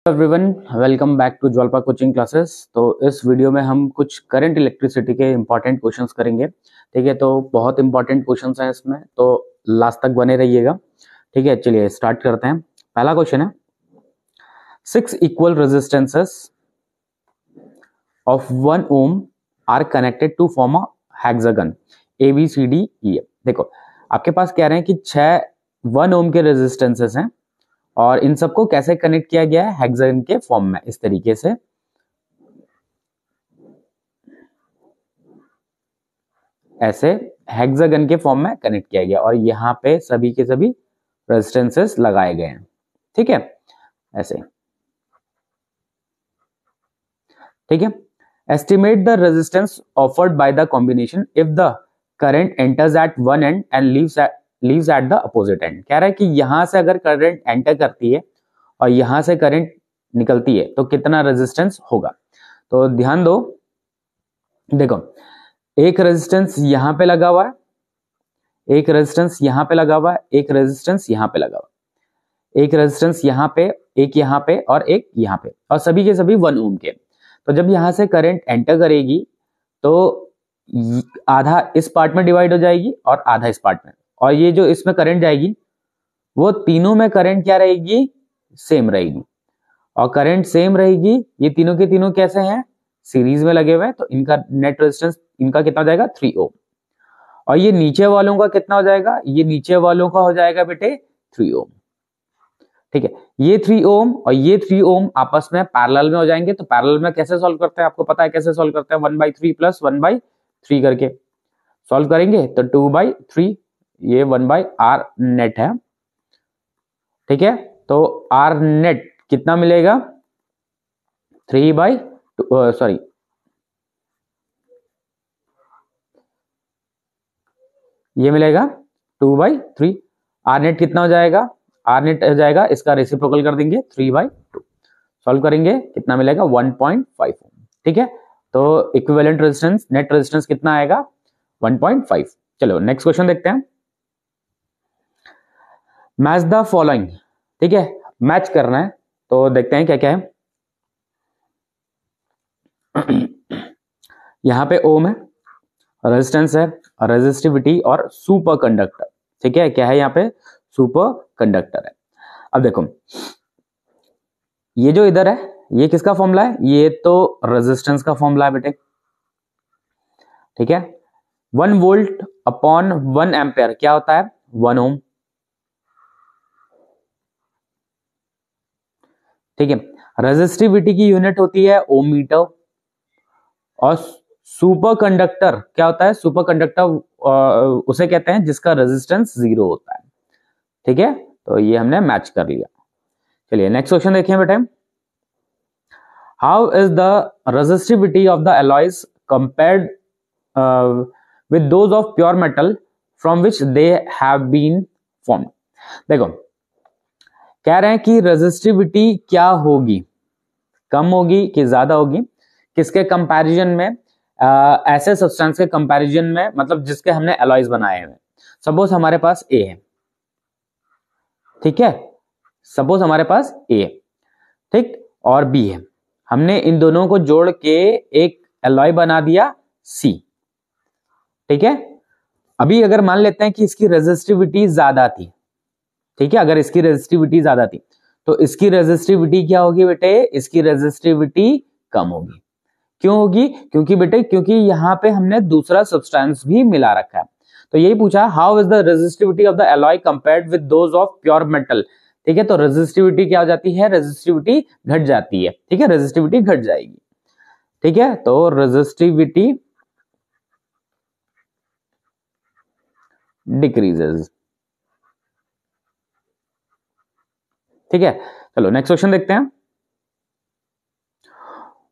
Everyone, welcome back to Jwalpa coaching classes. तो इस video में हम कुछ करंट इलेक्ट्रिसिटी के इंपॉर्टेंट क्वेश्चंस करेंगे। ठीक है, तो बहुत इंपॉर्टेंट क्वेश्चंस हैं इसमें, तो लास्ट तक बने रहिएगा। ठीक है, चलिए स्टार्ट करते हैं। पहला क्वेश्चन है, 6 equal resistances of 1 ohm are connected to form a hexagon ABCDE। देखो, आपके पास कह रहे हैं कि 6 1 ohm के रेजिस्टेंसेस हैं और इन सबको कैसे कनेक्ट किया गया है, हेक्सागन के फॉर्म में। इस तरीके से ऐसे हेक्सागन के फॉर्म में कनेक्ट किया गया और यहां पे सभी के सभी रेजिस्टेंसेस लगाए गए हैं। ठीक है, ऐसे। ठीक है, estimate the resistance offered by the combination if the current enters at one end and leaves at the opposite end. कह रहा है कि यहां से अगर करंट एंटर करती है और यहां से करंट निकलती है तो कितना रेजिस्टेंस होगा। तो ध्यान दो, देखो, एक रेजिस्टेंस यहां पे लगा हुआ है, एक रेजिस्टेंस यहां पे लगा हुआ है, एक रेजिस्टेंस यहां पे लगा हुआ है, एक रेजिस्टेंस यहां पे, एक यहां पे और एक यहां पे, और सभी के सभी 1 ohm के। तो जब यहां से करंट एंटर करेगी तो आधा इस पार्ट में डिवाइड हो जाएगी और आधा इस पार्ट में, और ये जो इसमें करंट जाएगी वो तीनों में करंट क्या रहेगी, सेम रहेगी। और करंट सेम रहेगी, ये तीनों के तीनों कैसे हैं, सीरीज में लगे हुए हैं, तो इनका नेट रेजिस्टेंस इनका कितना हो जाएगा, 3 ohm। और ये नीचे वालों का कितना हो जाएगा, ये नीचे वालों का हो जाएगा बेटे 3 ohm। ठीक है, ये 3 ohm और ये 3 ohm आपस में पैरेलल में हो जाएंगे। तो पैरेलल में कैसे सॉल्व करते हैं, आपको पता है कैसे सॉल्व करते हैं, 1/3 प्लस 1/3 करके सॉल्व करेंगे तो 2/3, ये 1/r नेट है। ठीक है, तो r नेट कितना मिलेगा, 3/2, सॉरी, ये मिलेगा 2/3। आर नेट कितना हो जाएगा, आर नेट हो जाएगा, इसका रेसिप्रोकल कर देंगे 3/2, सॉल्व करेंगे कितना मिलेगा, 1.5 ohm। ठीक है, तो इक्विवेलेंट रेजिस्टेंस, नेट रेजिस्टेंस कितना आएगा, 1.5। चलो नेक्स्ट क्वेश्चन देखते हैं। Match the following. ठीक है, मैच करना है, तो देखते हैं क्या क्या है। यहां पे ओम है, रेजिस्टेंस है, रेजिस्टिविटी और सुपर कंडक्टर। ठीक है, क्या है यहाँ पे, सुपर कंडक्टर है। अब देखो, ये जो इधर है ये किसका फॉर्मूला है, ये तो रेजिस्टेंस का फॉर्मूला है बेटे। ठीक है, 1 वोल्ट अपॉन 1 एम्पेयर क्या होता है, 1 ओम। ठीक है, रेजिस्टिविटी की यूनिट होती है ओम मीटर, और सुपर कंडक्टर क्या होता है, सुपर कंडक्टर उसे कहते हैं जिसका रेजिस्टेंस 0 होता है। ठीक है, तो ये हमने मैच कर लिया। चलिए नेक्स्ट क्वेश्चन देखें बेटे। How is the resistivity of the alloys compared with those of pure metal from which they have been formed। देखो, कह रहे हैं कि रेजिस्टिविटी क्या होगी, कम होगी कि ज्यादा होगी, किसके कंपैरिजन में, ऐसे सब्सटेंस के कंपैरिजन में, मतलब जिसके हमने एलॉयज बनाए हैं। सपोज हमारे पास ए है, ठीक है, सपोज हमारे पास ए, ठीक, और बी है, हमने इन दोनों को जोड़ के एक एलॉय बना दिया सी। ठीक है, अभी अगर मान लेते हैं कि इसकी रेजिस्टिविटी ज्यादा थी, ठीक है, अगर इसकी रेजिस्टिविटी ज्यादा थी तो इसकी रेजिस्टिविटी क्या होगी बेटे, इसकी रेजिस्टिविटी कम होगी। क्यों होगी, क्योंकि बेटे, क्योंकि यहां पे हमने दूसरा सब्सटेंस भी मिला रखा है। तो यही पूछा, how is the resistivity of the alloy compared with those of pure metal. ठीक है, तो रेजिस्टिविटी क्या हो जाती है, रेजिस्टिविटी घट जाती है। ठीक है, रेजिस्टिविटी घट जाएगी। ठीक है, तो रेजिस्टिविटी डिक्रीजेस। ठीक है, चलो नेक्स्ट क्वेश्चन देखते हैं।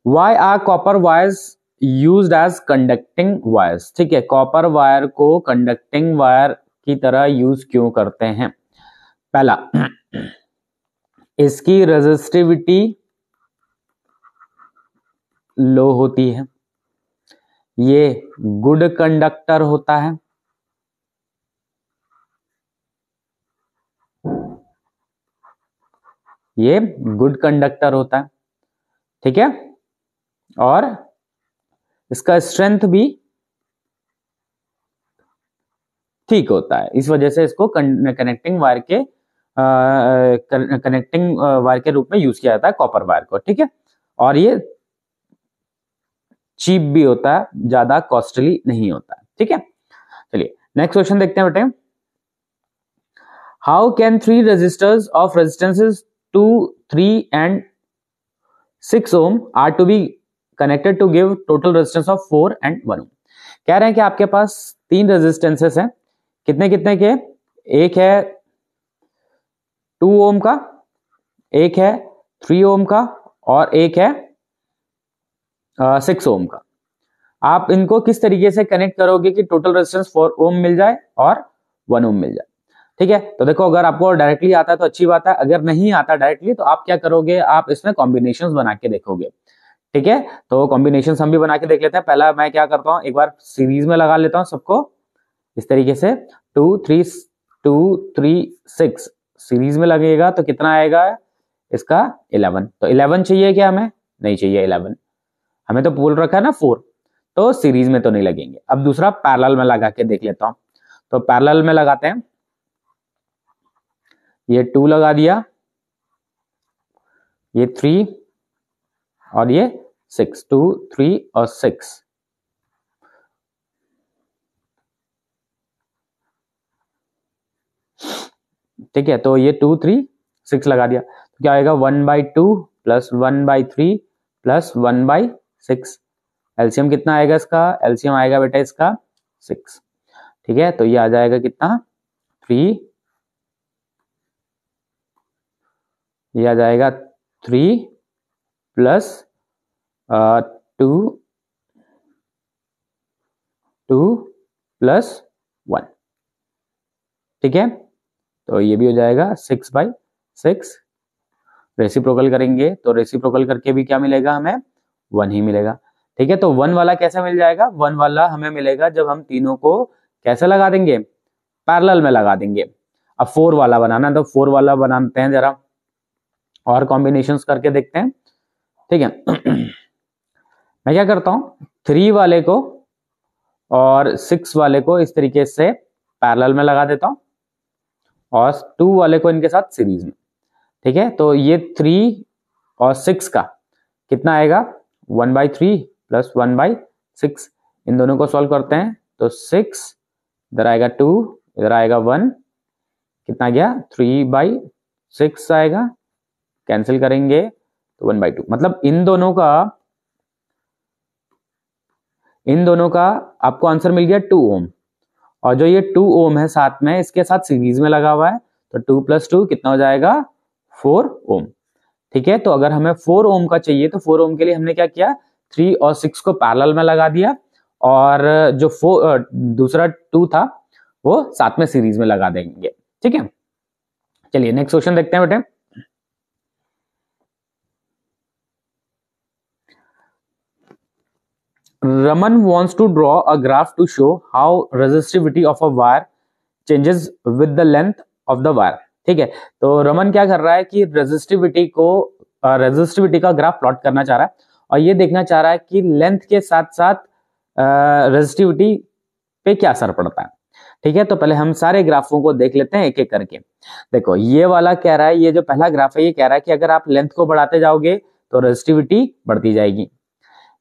Why are copper wires used as conducting wires। ठीक है, कॉपर वायर को कंडक्टिंग वायर की तरह यूज क्यों करते हैं। पहला, इसकी रेजिस्टिविटी लो होती है, ये गुड कंडक्टर होता है, ये गुड कंडक्टर होता है, ठीक है, और इसका स्ट्रेंथ भी ठीक होता है। इस वजह से इसको कनेक्टिंग वायर के रूप में यूज किया जाता है कॉपर वायर को, ठीक है, और ये चीप भी होता है, ज्यादा कॉस्टली नहीं होता है, ठीक है। चलिए नेक्स्ट क्वेश्चन देखते हैं बेटे। How can 3 resistors of resistances 2, 3 and 6 ohm are to be connected to give total resistance of 4 and 1 ohm. कह रहे हैं कि आपके पास 3 रेजिस्टेंसेस हैं, कितने कितने के, एक है 2 ओम का, एक है 3 ओम का, और एक है 6 ओम का। आप इनको किस तरीके से कनेक्ट करोगे कि टोटल रेजिस्टेंस 4 ओम मिल जाए और 1 ओम मिल जाए, ठीक है। तो देखो, अगर आपको डायरेक्टली आता है तो अच्छी बात है, अगर नहीं आता डायरेक्टली तो आप क्या करोगे, आप इसमें कॉम्बिनेशंस बना के देखोगे, ठीक है। तो कॉम्बिनेशंस हम भी बना के देख लेते हैं। पहला मैं क्या करता हूं, एक बार सीरीज में लगा लेता हूं सबको इस तरीके से, 2 3 6 सीरीज में लगेगा तो कितना आएगा इसका 11। तो 11 चाहिए क्या, हमें नहीं चाहिए 11, हमें तो बोल रखा है ना 4, तो सीरीज में तो नहीं लगेंगे। अब दूसरा पैरेलल में लगा के देख लेता हूं। तो पैरेलल में लगाते हैं, ये 2 लगा दिया, ये 3 और ये 6, 2 3 और 6, ठीक है। तो ये 2 3 6 लगा दिया, तो क्या आएगा 1/2 प्लस 1/3 प्लस 1/6। एलसीएम कितना आएगा इसका, एलसीएम आएगा बेटा इसका 6, ठीक है। तो ये आ जाएगा कितना 3, ये आ जाएगा 3 प्लस 2 प्लस 1, ठीक है। तो ये भी हो जाएगा 6/6। रेसिप्रोकल करेंगे तो रेसिप्रोकल करके भी क्या मिलेगा, हमें 1 ही मिलेगा, ठीक है। तो 1 वाला कैसे मिल जाएगा, 1 वाला हमें मिलेगा जब हम तीनों को कैसे लगा देंगे, पैरेलल में लगा देंगे। अब 4 वाला बनाना है तो 4 वाला बनाते हैं जरा, और कॉम्बिनेशंस करके देखते हैं, ठीक है। मैं क्या करता हूं, 3 वाले को और 6 वाले को इस तरीके से पैरेलल में लगा देता हूं, और 2 वाले को इनके साथ सीरीज में, ठीक है। तो ये 3 और 6 का कितना आएगा 1/3 प्लस 1/6, इन दोनों को सॉल्व करते हैं तो 6 इधर आएगा 2, इधर आएगा 1, कितना गया 3/6 आएगा, कैंसिल करेंगे तो 1/2। मतलब इन दोनों का आपको आंसर मिल गया 2 ओम, और जो ये 2 ओम है साथ में इसके साथ सीरीज में लगा हुआ है, तो 2 + 2 कितना हो जाएगा 4 ओम, ठीक है। तो अगर हमें 4 ओम का चाहिए तो 4 ओम के लिए हमने क्या किया, 3 और 6 को पैरेलल में लगा दिया, और जो दूसरा 2 था वो साथ में सीरीज में लगा देंगे, ठीक है। चलिए नेक्स्ट क्वेश्चन देखते हैं बेटे। Raman wants to draw a graph to show how resistivity of a wire changes with the length of the wire, ठीक है। तो रमन क्या कर रहा है कि रेजिस्टिविटी का ग्राफ प्लॉट करना चाह रहा है, और ये देखना चाह रहा है कि लेंथ के साथ साथ रेजिस्टिविटी पे क्या असर पड़ता है, ठीक है। तो पहले हम सारे ग्राफों को देख लेते हैं एक एक करके। देखो ये वाला कह रहा है, ये जो पहला ग्राफ है ये कह रहा है कि अगर आप लेंथ को बढ़ाते जाओगे तो रेजिस्टिविटी बढ़ती जाएगी।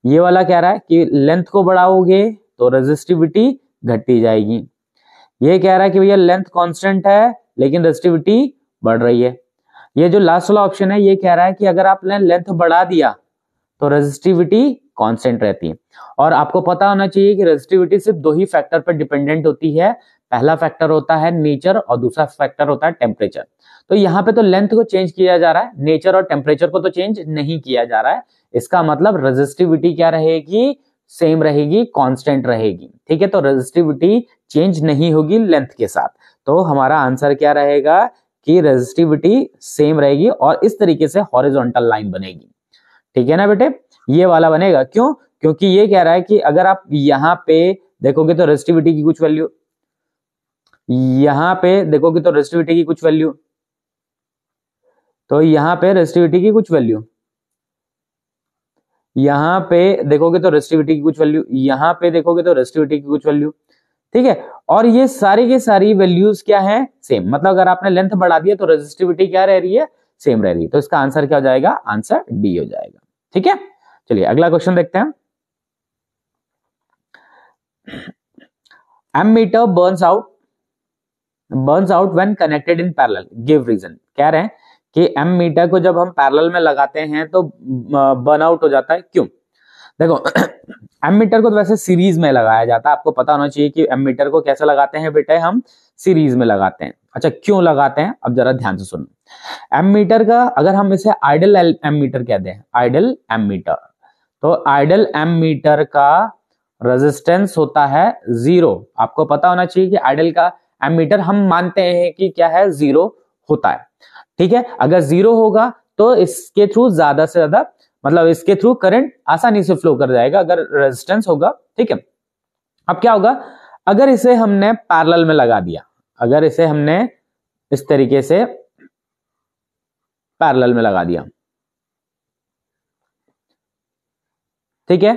ये वाला कह रहा है कि लेंथ को बढ़ाओगे तो रेजिस्टिविटी घटती जाएगी। ये कह रहा है कि भैया लेंथ कांस्टेंट है लेकिन रेजिस्टिविटी बढ़ रही है। ये जो लास्ट वाला ऑप्शन है ये कह रहा है कि अगर आपने लेंथ बढ़ा दिया तो रेजिस्टिविटी कांस्टेंट रहती है। और आपको पता होना चाहिए कि रेजिस्टिविटी सिर्फ 2 ही फैक्टर पर डिपेंडेंट होती है, पहला फैक्टर होता है नेचर और दूसरा फैक्टर होता है टेम्परेचर। तो यहाँ पे तो लेंथ को चेंज किया जा रहा है, नेचर और टेम्परेचर को तो चेंज नहीं किया जा रहा है। इसका मतलब रेजिस्टिविटी क्या रहेगी, सेम रहेगी, कांस्टेंट रहेगी, ठीक है। तो रेजिस्टिविटी चेंज नहीं होगी लेंथ के साथ, तो हमारा आंसर क्या रहेगा कि रेजिस्टिविटी सेम रहेगी और इस तरीके से हॉरिजॉन्टल लाइन बनेगी, ठीक है ना बेटे। ये वाला बनेगा, क्यों, क्योंकि ये कह रहा है कि अगर आप यहाँ पे देखोगे तो रेजिस्टिविटी की कुछ वैल्यू, यहाँ पे देखोगे तो रेजिस्टिविटी की कुछ वैल्यू, तो यहाँ पे रेजिस्टिविटी की कुछ वैल्यू, यहाँ पे देखोगे तो रेजिस्टिविटी की कुछ वैल्यू, यहाँ पे देखोगे तो रेजिस्टिविटी की कुछ वैल्यू, ठीक है। और ये सारी की सारी वैल्यूज क्या है, सेम। मतलब अगर आपने लेंथ बढ़ा दिया तो रेजिस्टिविटी क्या रह रही है, सेम रह रही है। तो इसका आंसर क्या हो जाएगा, आंसर डी हो जाएगा, ठीक है। चलिए अगला क्वेश्चन देखते हैं। Ammeter burns out when connected in parallel, give reason. कह रहे हैं कि एमीटर को जब हम पैरेलल में लगाते हैं तो बर्न आउट हो जाता है, क्यों? देखो एमीटर को तो वैसे सीरीज में लगाया जाता है, आपको पता होना चाहिए कि एमीटर को कैसे लगाते हैं बेटा, हम सीरीज में लगाते हैं। अच्छा क्यों लगाते हैं, अब जरा ध्यान से सुनो। एमीटर का अगर हम इसे आइडल एमीटर कहते हैं, आइडल एमीटर, तो आइडल एमीटर का रेजिस्टेंस होता है 0। आपको पता होना चाहिए कि आइडल का एमीटर हम मानते हैं कि क्या है, 0 होता है, ठीक है। अगर 0 होगा तो इसके थ्रू ज्यादा से ज्यादा, मतलब इसके थ्रू करंट आसानी से फ्लो कर जाएगा अगर रेजिस्टेंस होगा, ठीक है। अब क्या होगा, अगर इसे हमने पैरेलल में लगा दिया, अगर इसे हमने इस तरीके से पैरेलल में लगा दिया, ठीक है,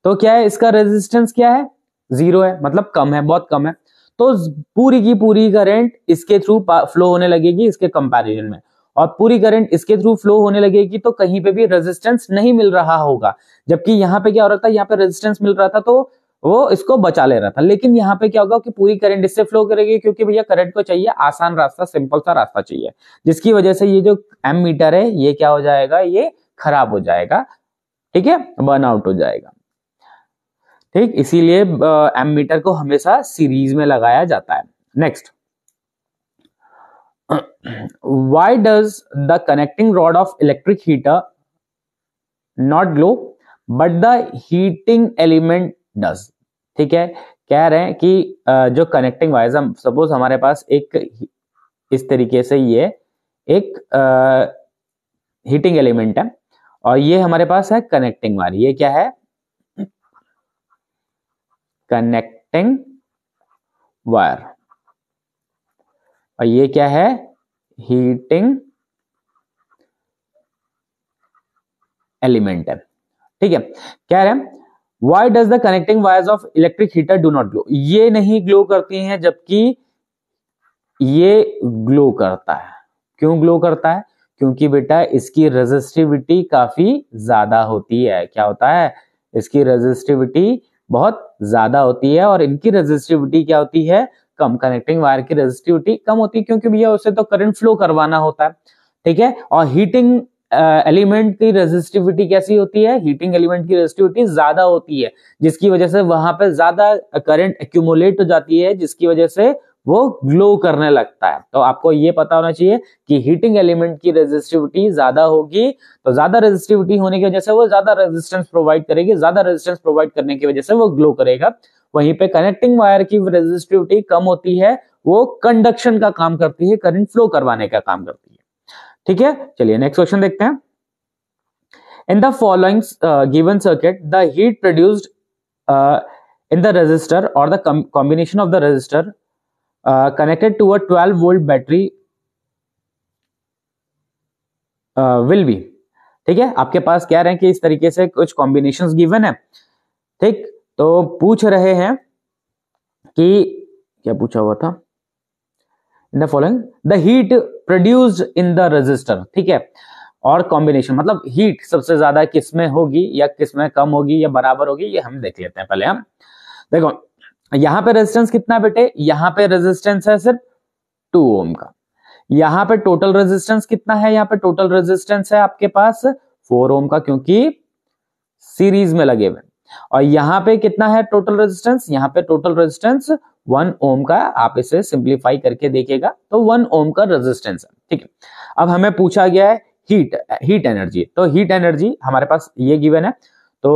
तो क्या है, इसका रेजिस्टेंस क्या है, 0 है, मतलब कम है, बहुत कम है। तो पूरी की पूरी करंट इसके थ्रू फ्लो होने लगेगी इसके कंपैरिजन में, और पूरी करंट इसके थ्रू फ्लो होने लगेगी तो कहीं पे भी रेजिस्टेंस नहीं मिल रहा होगा। जबकि यहाँ पे क्या हो रहा था, यहाँ पे रेजिस्टेंस मिल रहा था तो वो इसको बचा ले रहा था। लेकिन यहाँ पे क्या होगा कि पूरी करंट इससे फ्लो करेगी, क्योंकि भैया करंट को चाहिए आसान रास्ता, सिंपल सा रास्ता चाहिए, जिसकी वजह से ये जो एमीटर है ये क्या हो जाएगा, ये खराब हो जाएगा, ठीक है, बर्न आउट हो जाएगा, ठीक। इसीलिए एमीटर को हमेशा सीरीज में लगाया जाता है। Next, why does the connecting rod of electric heater not glow but the heating element does, ठीक है। कह रहे हैं कि जो कनेक्टिंग वायर्स, हम सपोज हमारे पास एक इस तरीके से ये एक हीटिंग एलिमेंट है, और ये हमारे पास है कनेक्टिंग वायर, ये क्या है, कनेक्टिंग वायर, और ये क्या है, हीटिंग एलिमेंट है, ठीक है। कह रहे हैं why does the connecting wires of electric heater do not glow, ये नहीं ग्लो करती हैं जबकि ये ग्लो करता है। क्यों ग्लो करता है, क्योंकि बेटा इसकी रेजिस्टिविटी काफी ज्यादा होती है। क्या होता है, इसकी रेजिस्टिविटी बहुत ज्यादा होती है, और इनकी रेजिस्टिविटी क्या होती है, कम। कनेक्टिंग वायर की रेजिस्टिविटी कम होती है, क्योंकि भैया उसे तो करंट फ्लो करवाना होता है, ठीक है। और हीटिंग एलिमेंट की रेजिस्टिविटी कैसी होती है, हीटिंग एलिमेंट की रेजिस्टिविटी ज्यादा होती है, जिसकी वजह से वहां पे ज्यादा करंट एक्यूमुलेट हो जाती है, जिसकी वजह से वो ग्लो करने लगता है। तो आपको ये पता होना चाहिए कि हीटिंग एलिमेंट की रेजिस्टिविटी ज्यादा होगी, तो ज्यादा रेजिस्टिविटी होने की वजह से वो ज्यादा रेजिस्टेंस प्रोवाइड करेगी, ज्यादा रेजिस्टेंस प्रोवाइड करने की वजह से वो ग्लो करेगा। वहीं पे कनेक्टिंग वायर की रेजिस्टिविटी कम होती है, वो कंडक्शन का काम करती है, करंट फ्लो करवाने का काम करती है, ठीक है। चलिए नेक्स्ट क्वेश्चन देखते हैं। In the following given circuit the heat produced in the resistor और the combination of the resistor connected to a 12 volt battery will be, ठीक है। आपके पास कह रहे हैं कि इस तरीके से कुछ कॉम्बिनेशंस गिवन है, ठीक। तो पूछ रहे हैं कि क्या पूछा हुआ था, in the following the heat produced in the resistor, ठीक है। और कॉम्बिनेशन मतलब हीट सबसे ज्यादा किसमें होगी या किसमें कम होगी या बराबर होगी, ये हम देख लेते हैं पहले। हम देखो यहां पे रेजिस्टेंस कितना बेटे, यहां पे रेजिस्टेंस है सिर्फ 2 ओम का। यहां पे टोटल रेजिस्टेंस कितना है, यहां पे टोटल रेजिस्टेंस है आपके पास 4 ओम का, क्योंकि सीरीज में लगे हुए। और यहां पे कितना है टोटल रेजिस्टेंस, यहां पे टोटल रेजिस्टेंस 1 ओम का। आप इसे सिंप्लीफाई करके देखिएगा तो 1 ओम का रेजिस्टेंस है, ठीक है। अब हमें पूछा गया है हीट एनर्जी, तो हीट एनर्जी हमारे पास ये गिवन है। तो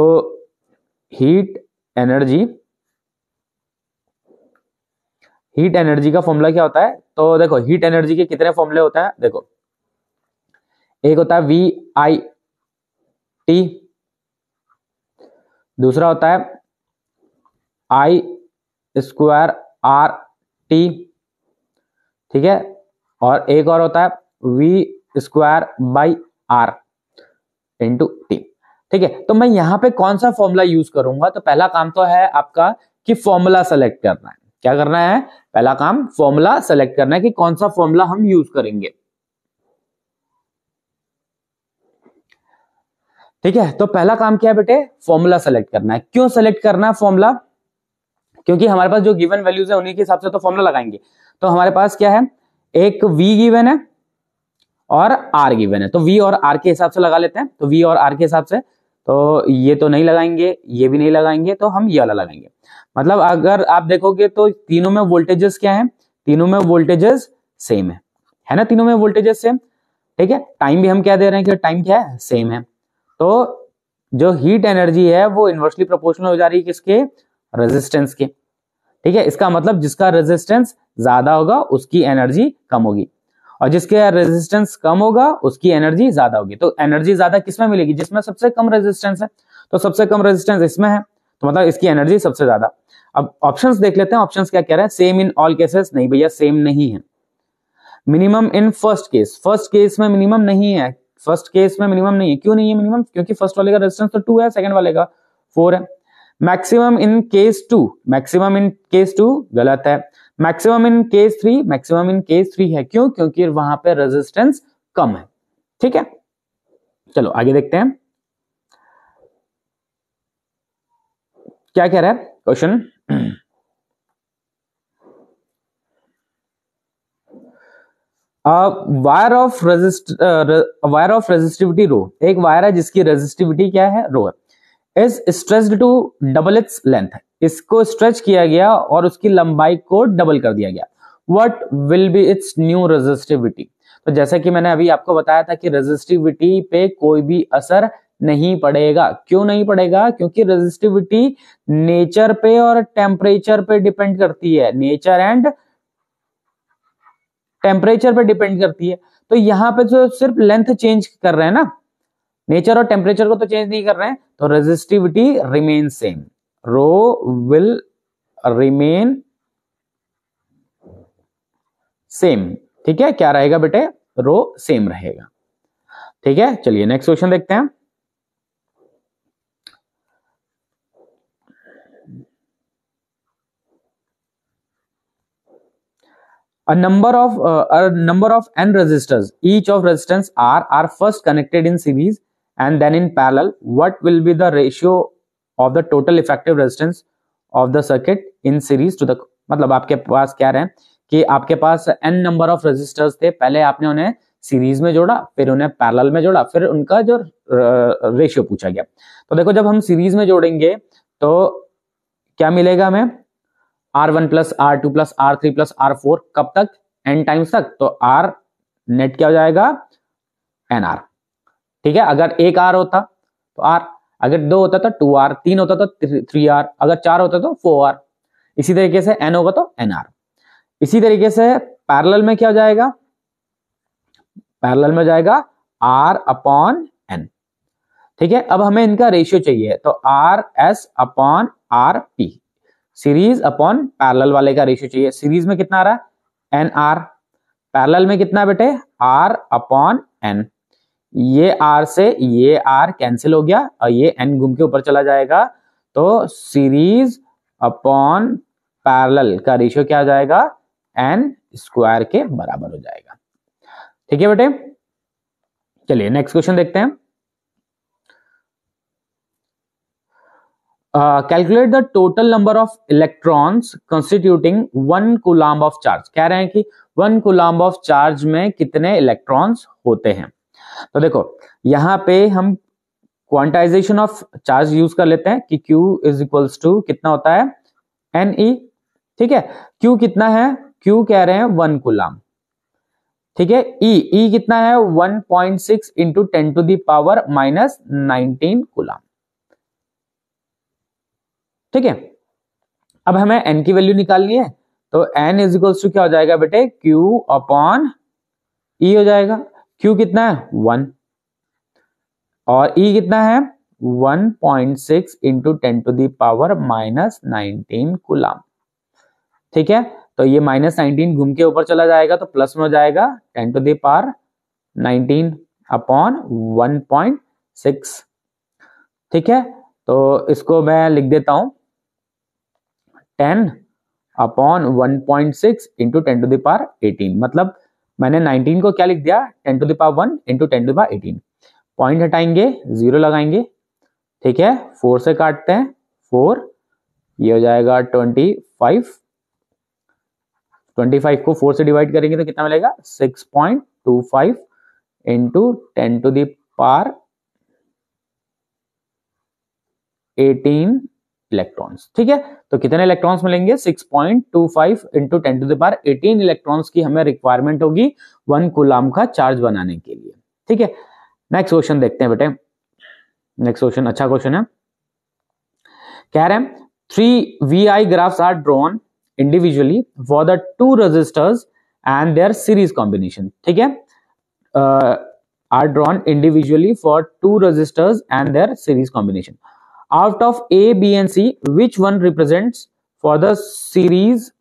हीट एनर्जी का फॉर्मूला क्या होता है, तो देखो हीट एनर्जी के कितने फॉर्मूले होते हैं, देखो एक होता है VIT, दूसरा होता है I²RT, ठीक है, और एक और होता है square by R into T. ठीक है, तो मैं यहां पे कौन सा फॉर्मूला यूज करूंगा? तो पहला काम तो है आपका कि फॉर्मूला सेलेक्ट करना है। क्या करना है? पहला काम फॉर्मूला सेलेक्ट करना है कि कौन सा फॉर्मूला हम यूज करेंगे। ठीक है, तो पहला काम क्या है बेटे? फॉर्मूला सेलेक्ट करना है। क्यों सेलेक्ट करना है फॉर्मूला? क्योंकि हमारे पास जो गिवन वैल्यूज है उन्हीं के हिसाब से तो फॉर्मूला लगाएंगे। तो हमारे पास क्या है? एक v गिवन है और r गिवन है, तो v और r के हिसाब से लगा लेते हैं। तो v और r के हिसाब से तो ये तो नहीं लगाएंगे, ये भी नहीं लगाएंगे, तो हम ये वाला लगाएंगे। मतलब अगर आप देखोगे तो तीनों में वोल्टेजेस क्या है? तीनों में वोल्टेजेस सेम है ना? तीनों में वोल्टेजेस सेम। ठीक है, टाइम भी हम क्या दे रहे हैं कि टाइम क्या है? सेम है। तो जो हीट एनर्जी है वो इनवर्सली प्रोपोर्शनल हो जा रही है किसके? रेजिस्टेंस के। ठीक है, इसका मतलब जिसका रेजिस्टेंस ज्यादा होगा उसकी एनर्जी कम होगी, और जिसके रेजिस्टेंस कम होगा उसकी एनर्जी ज्यादा होगी। तो एनर्जी ज्यादा किसमें मिलेगी? जिसमें सबसे कम रेजिस्टेंस है। तो सबसे कम रेजिस्टेंस इसमें है, तो मतलब इसकी एनर्जी सबसे ज्यादा। अब ऑप्शंस देख लेते हैं, ऑप्शंस क्या कह रहे हैं? Same in all cases. नहीं भैया, सेम नहीं है। Minimum in first case, first case में मिनिमम नहीं है। फर्स्ट केस में मिनिमम नहीं है। क्यों नहीं है मिनिमम? क्योंकि फर्स्ट वाले का रेजिस्टेंस तो 2 है, सेकंड वाले का 4 है। Maximum in case 2, maximum in case 2 गलत है। Maximum in case 3, maximum in case 3 है। क्यों? क्योंकि वहां पे रेजिस्टेंस कम है। ठीक है, चलो आगे देखते हैं क्या कह रहा है question. Wire of resistivity rho, एक वायर है जिसकी रेजिस्टिविटी क्या है? रो है। Is stretched to double its length, इसको स्ट्रेच किया गया और उसकी लंबाई को डबल कर दिया गया। What will be it's new resistivity? तो जैसा कि मैंने अभी आपको बताया था कि रेजिस्टिविटी पे कोई भी असर नहीं पड़ेगा। क्यों नहीं पड़ेगा? क्योंकि रेजिस्टिविटी नेचर पे और टेम्परेचर पे डिपेंड करती है। नेचर एंड टेम्परेचर पे डिपेंड करती है। तो यहां पे जो सिर्फ लेंथ चेंज कर रहे हैं ना, नेचर और टेम्परेचर को तो चेंज नहीं कर रहे हैं, तो resistivity remain same. Rho will remain same. ठीक है, क्या रहेगा बेटे? रो सेम रहेगा। ठीक है, चलिए नेक्स्ट क्वेश्चन देखते हैं। A number of n resistors, each of resistance R are first connected in series and then in parallel. What will be the ratio of the total effective resistance of the circuit in series to the? मतलब आपके पास क्या रहे कि आपके पास n number of resistors थे, पहले आपने उन्हें सीरीज में जोड़ा, फिर उन्हें पैरेलल में जोड़ा, फिर उनका जो रेशियो पूछा गया। तो देखो, जब हम सीरीज में जोड़ेंगे तो क्या मिलेगा हमें? R1 plus R2 plus R3 plus R4, कब तक? n टाइम्स तक। तो R नेट क्या हो जाएगा? NR। ठीक है, अगर एक R होता तो R, अगर 2 होता तो 2R, 3 होता तो 3R, अगर 4 होता तो 4R। इसी तरीके से n होगा तो NR। इसी तरीके से पैरेलल में क्या हो जाएगा? पैरेलल में हो जाएगा R अपॉन N। ठीक है, अब हमें इनका रेशियो चाहिए, तो RS upon RP, series upon parallel वाले का रेशियो चाहिए। सीरीज में कितना आ रहा है? NR। पैरेलल में कितना बेटे? R upon N। ये R से ये R कैंसिल हो गया और ये N घूम के ऊपर चला जाएगा, तो सीरीज अपॉन पैरेलल का रेशियो क्या आ जाएगा? N स्क्वायर के बराबर हो जाएगा। ठीक है बेटे, चलिए नेक्स्ट क्वेश्चन देखते हैं। Calculate the total number of electrons constituting 1 coulomb of charge. कह रहे हैं कि 1 कूलम्ब ऑफ चार्ज में कितने इलेक्ट्रॉन्स होते हैं। तो देखो, यहां पे हम क्वांटाइजेशन ऑफ चार्ज यूज कर लेते हैं कि Q इज इक्वल्स टू कितना होता है? Ne। ठीक है, Q कितना है? Q कह रहे हैं 1 कूलम्ब। ठीक है, E कितना है? 1.6 into 10 to the power minus 19 coulomb. ठीक है, अब हमें n की वैल्यू निकालनी है, तो n इज इक्वल्स टू क्या हो जाएगा बेटे? Q अपॉन E हो जाएगा। Q कितना है? 1, और E कितना है? 1.6 into 10 to the power minus 19 coulomb. ठीक है, तो ये माइनस 19 घूम के ऊपर चला जाएगा तो प्लस में हो जाएगा 10 टू दी पावर 19/1.6। ठीक है, तो इसको मैं लिख देता हूं 10/1.6 इंटू 10⁻18। मतलब मैंने 19 को क्या लिख दिया, 10⁻1 इंटू 10⁻18। पॉइंट हटाएंगे, 0 लगाएंगे। ठीक है, 4 से काटते हैं, 4, ये हो जाएगा 25। 25 को 4 से डिवाइड करेंगे तो कितना मिलेगा, 6.25 इंटू 10⁻18 इलेक्ट्रॉन्स। ठीक है, तो कितने इलेक्ट्रॉन्स मिलेंगे, 6.25 इंटू 10⁻18 इलेक्ट्रॉन्स की हमें रिक्वायरमेंट होगी 1 कूलम का चार्ज बनाने के लिए। ठीक है, नेक्स्ट क्वेश्चन देखते हैं बेटे। नेक्स्ट क्वेश्चन अच्छा क्वेश्चन है। कह रहे हैं 3 VI graphs are drawn individually for the 2 resistors and their series combination। ठीक है, are drawn individually for 2 resistors and their series combination. Out of A, B and C, which one represents for the series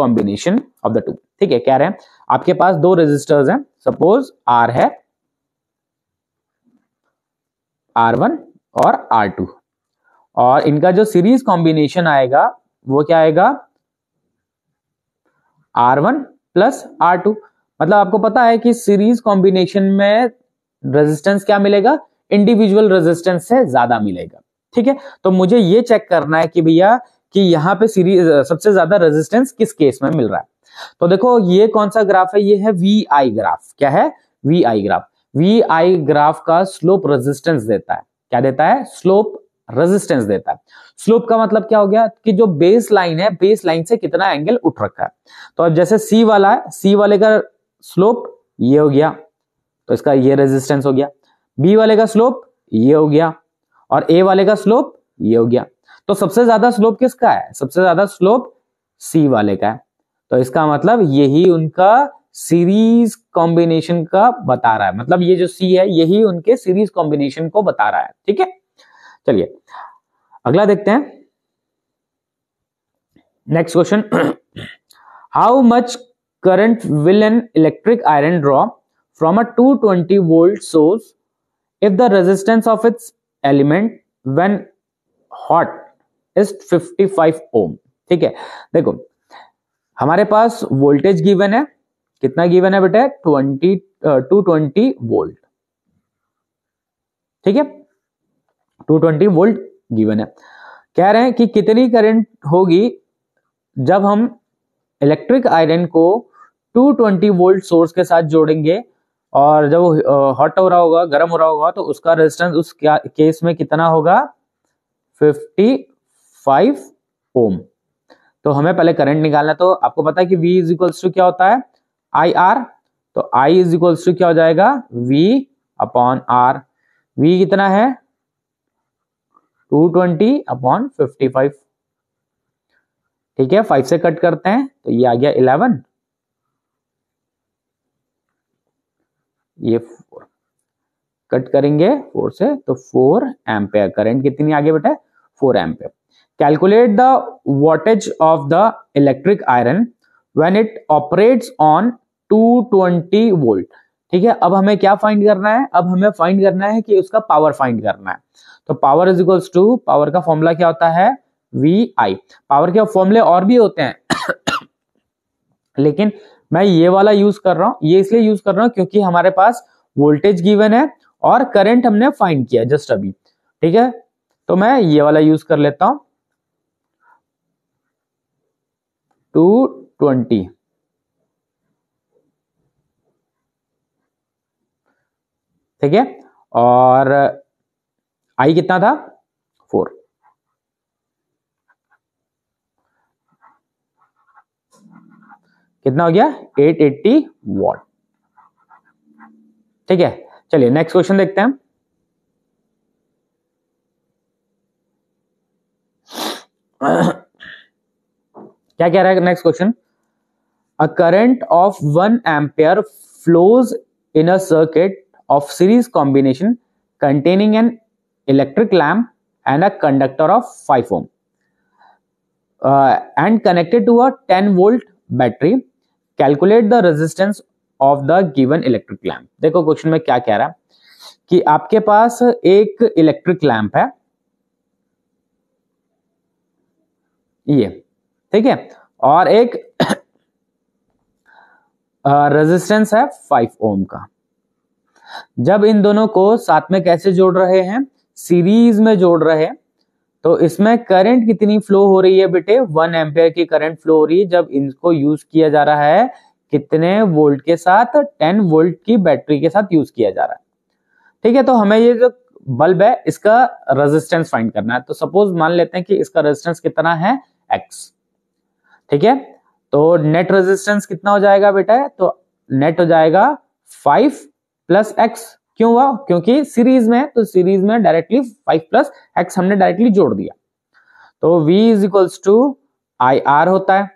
combination of the two? ठीक है, कह रहे हैं आपके पास 2 resistors हैं, suppose R है, R1 और R2, और इनका जो सीरीज कॉम्बिनेशन आएगा वो क्या आएगा, R1 प्लस R2। मतलब आपको पता है कि सीरीज कॉम्बिनेशन में रेजिस्टेंस क्या मिलेगा, इंडिविजुअल रेजिस्टेंस से ज्यादा मिलेगा। ठीक है, तो मुझे ये चेक करना है कि भैया कि यहाँ पे सीरीज सबसे ज्यादा रेजिस्टेंस किस केस में मिल रहा है। तो देखो ये कौन सा ग्राफ है, ये है VI ग्राफ। क्या है, VI ग्राफ। VI ग्राफ का स्लोप रेजिस्टेंस देता है, क्या देता है, स्लोप रेजिस्टेंस देता है। स्लोप का मतलब क्या हो गया कि जो बेस लाइन है, बेस लाइन से कितना एंगल उठ रखा है। तो अब जैसे C वाला है, C वाले का स्लोप ये हो गया, तो इसका ये रेजिस्टेंस हो गया। B वाले का स्लोप ये हो गया, और A वाले का स्लोप ये हो गया। तो सबसे ज्यादा स्लोप किसका है, सबसे ज्यादा स्लोप C वाले का है। तो इसका मतलब यही उनका सीरीज कॉम्बिनेशन का बता रहा है, मतलब ये जो C है यही उनके सीरीज कॉम्बिनेशन को बता रहा है। ठीक है, चलिए अगला देखते हैं। Next question, how much current will an electric iron draw from a 220 volt source if the resistance of its element when hot is 55 ओम। ठीक है, देखो हमारे पास वोल्टेज गिवन है, कितना गिवन है बेटा, 220 वोल्ट। ठीक है, 220 वोल्ट गिवन है। कह रहे हैं कि कितनी करंट होगी जब हम इलेक्ट्रिक आयरन को 220 वोल्ट सोर्स के साथ जोड़ेंगे, और जब हॉट हो रहा होगा, गर्म हो रहा होगा, तो उसका रेजिस्टेंस उस केस में कितना होगा, 55 ओम। तो हमें पहले करंट निकालना है। तो आपको पता है कि V इज इक्वल्स टू क्या होता है, IR। तो I इज इक्वल्स टू क्या हो जाएगा, V/R। V कितना है, 220/55। ठीक है, 5 से कट करते हैं तो ये आ गया 11, ये 4 कट करेंगे 4 से, तो 4 एम्पेयर। करंट कितनी आगे बेटा, 4 ampere. Calculate the voltage of the electric iron when it operates on 220 volt. ठीक है, अब हमें क्या फाइंड करना है, अब हमें फाइंड करना है कि उसका पावर फाइंड करना है। तो power is equals to, power का फॉर्मूला क्या होता है, VI। पावर के फॉर्मूले और भी होते हैं लेकिन मैं ये वाला यूज कर रहा हूं, ये इसलिए यूज कर रहा हूं क्योंकि हमारे पास वोल्टेज गिवन है और करंट हमने फाइंड किया जस्ट अभी। ठीक है, तो मैं ये वाला यूज कर लेता हूं, 220। ठीक है, और I कितना था, 4। कितना हो गया, 880 वॉट। ठीक है, चलिए नेक्स्ट क्वेश्चन देखते हैं। क्या कह रहा है next question, a current of 1 ampere flows in a circuit of series combination containing an electric lamp and a conductor of 5 ohm and connected to a 10 volt battery. Calculate the resistance of the given electric lamp. देखो question में क्या कह रहा है कि आपके पास एक electric lamp है, ये ठीक है, और एक रेजिस्टेंस है 5 ओम का। जब इन दोनों को साथ में कैसे जोड़ रहे हैं, सीरीज में जोड़ रहे हैं, तो इसमें करंट कितनी फ्लो हो रही है बेटे, 1 एम्पियर की करंट फ्लो हो रही है जब इनको यूज किया जा रहा है कितने वोल्ट के साथ, 10 वोल्ट की बैटरी के साथ यूज किया जा रहा है। ठीक है, तो हमें ये जो बल्ब है इसका रेजिस्टेंस फाइंड करना है। तो सपोज मान लेते हैं कि इसका रेजिस्टेंस कितना है, x। ठीक है, तो नेट रेजिस्टेंस कितना हो जाएगा बेटा, तो नेट हो जाएगा 5 प्लस x। क्यों हुआ, क्योंकि सीरीज में, तो सीरीज में डायरेक्टली 5 प्लस x हमने डायरेक्टली जोड़ दिया। तो v is equals to I R होता है।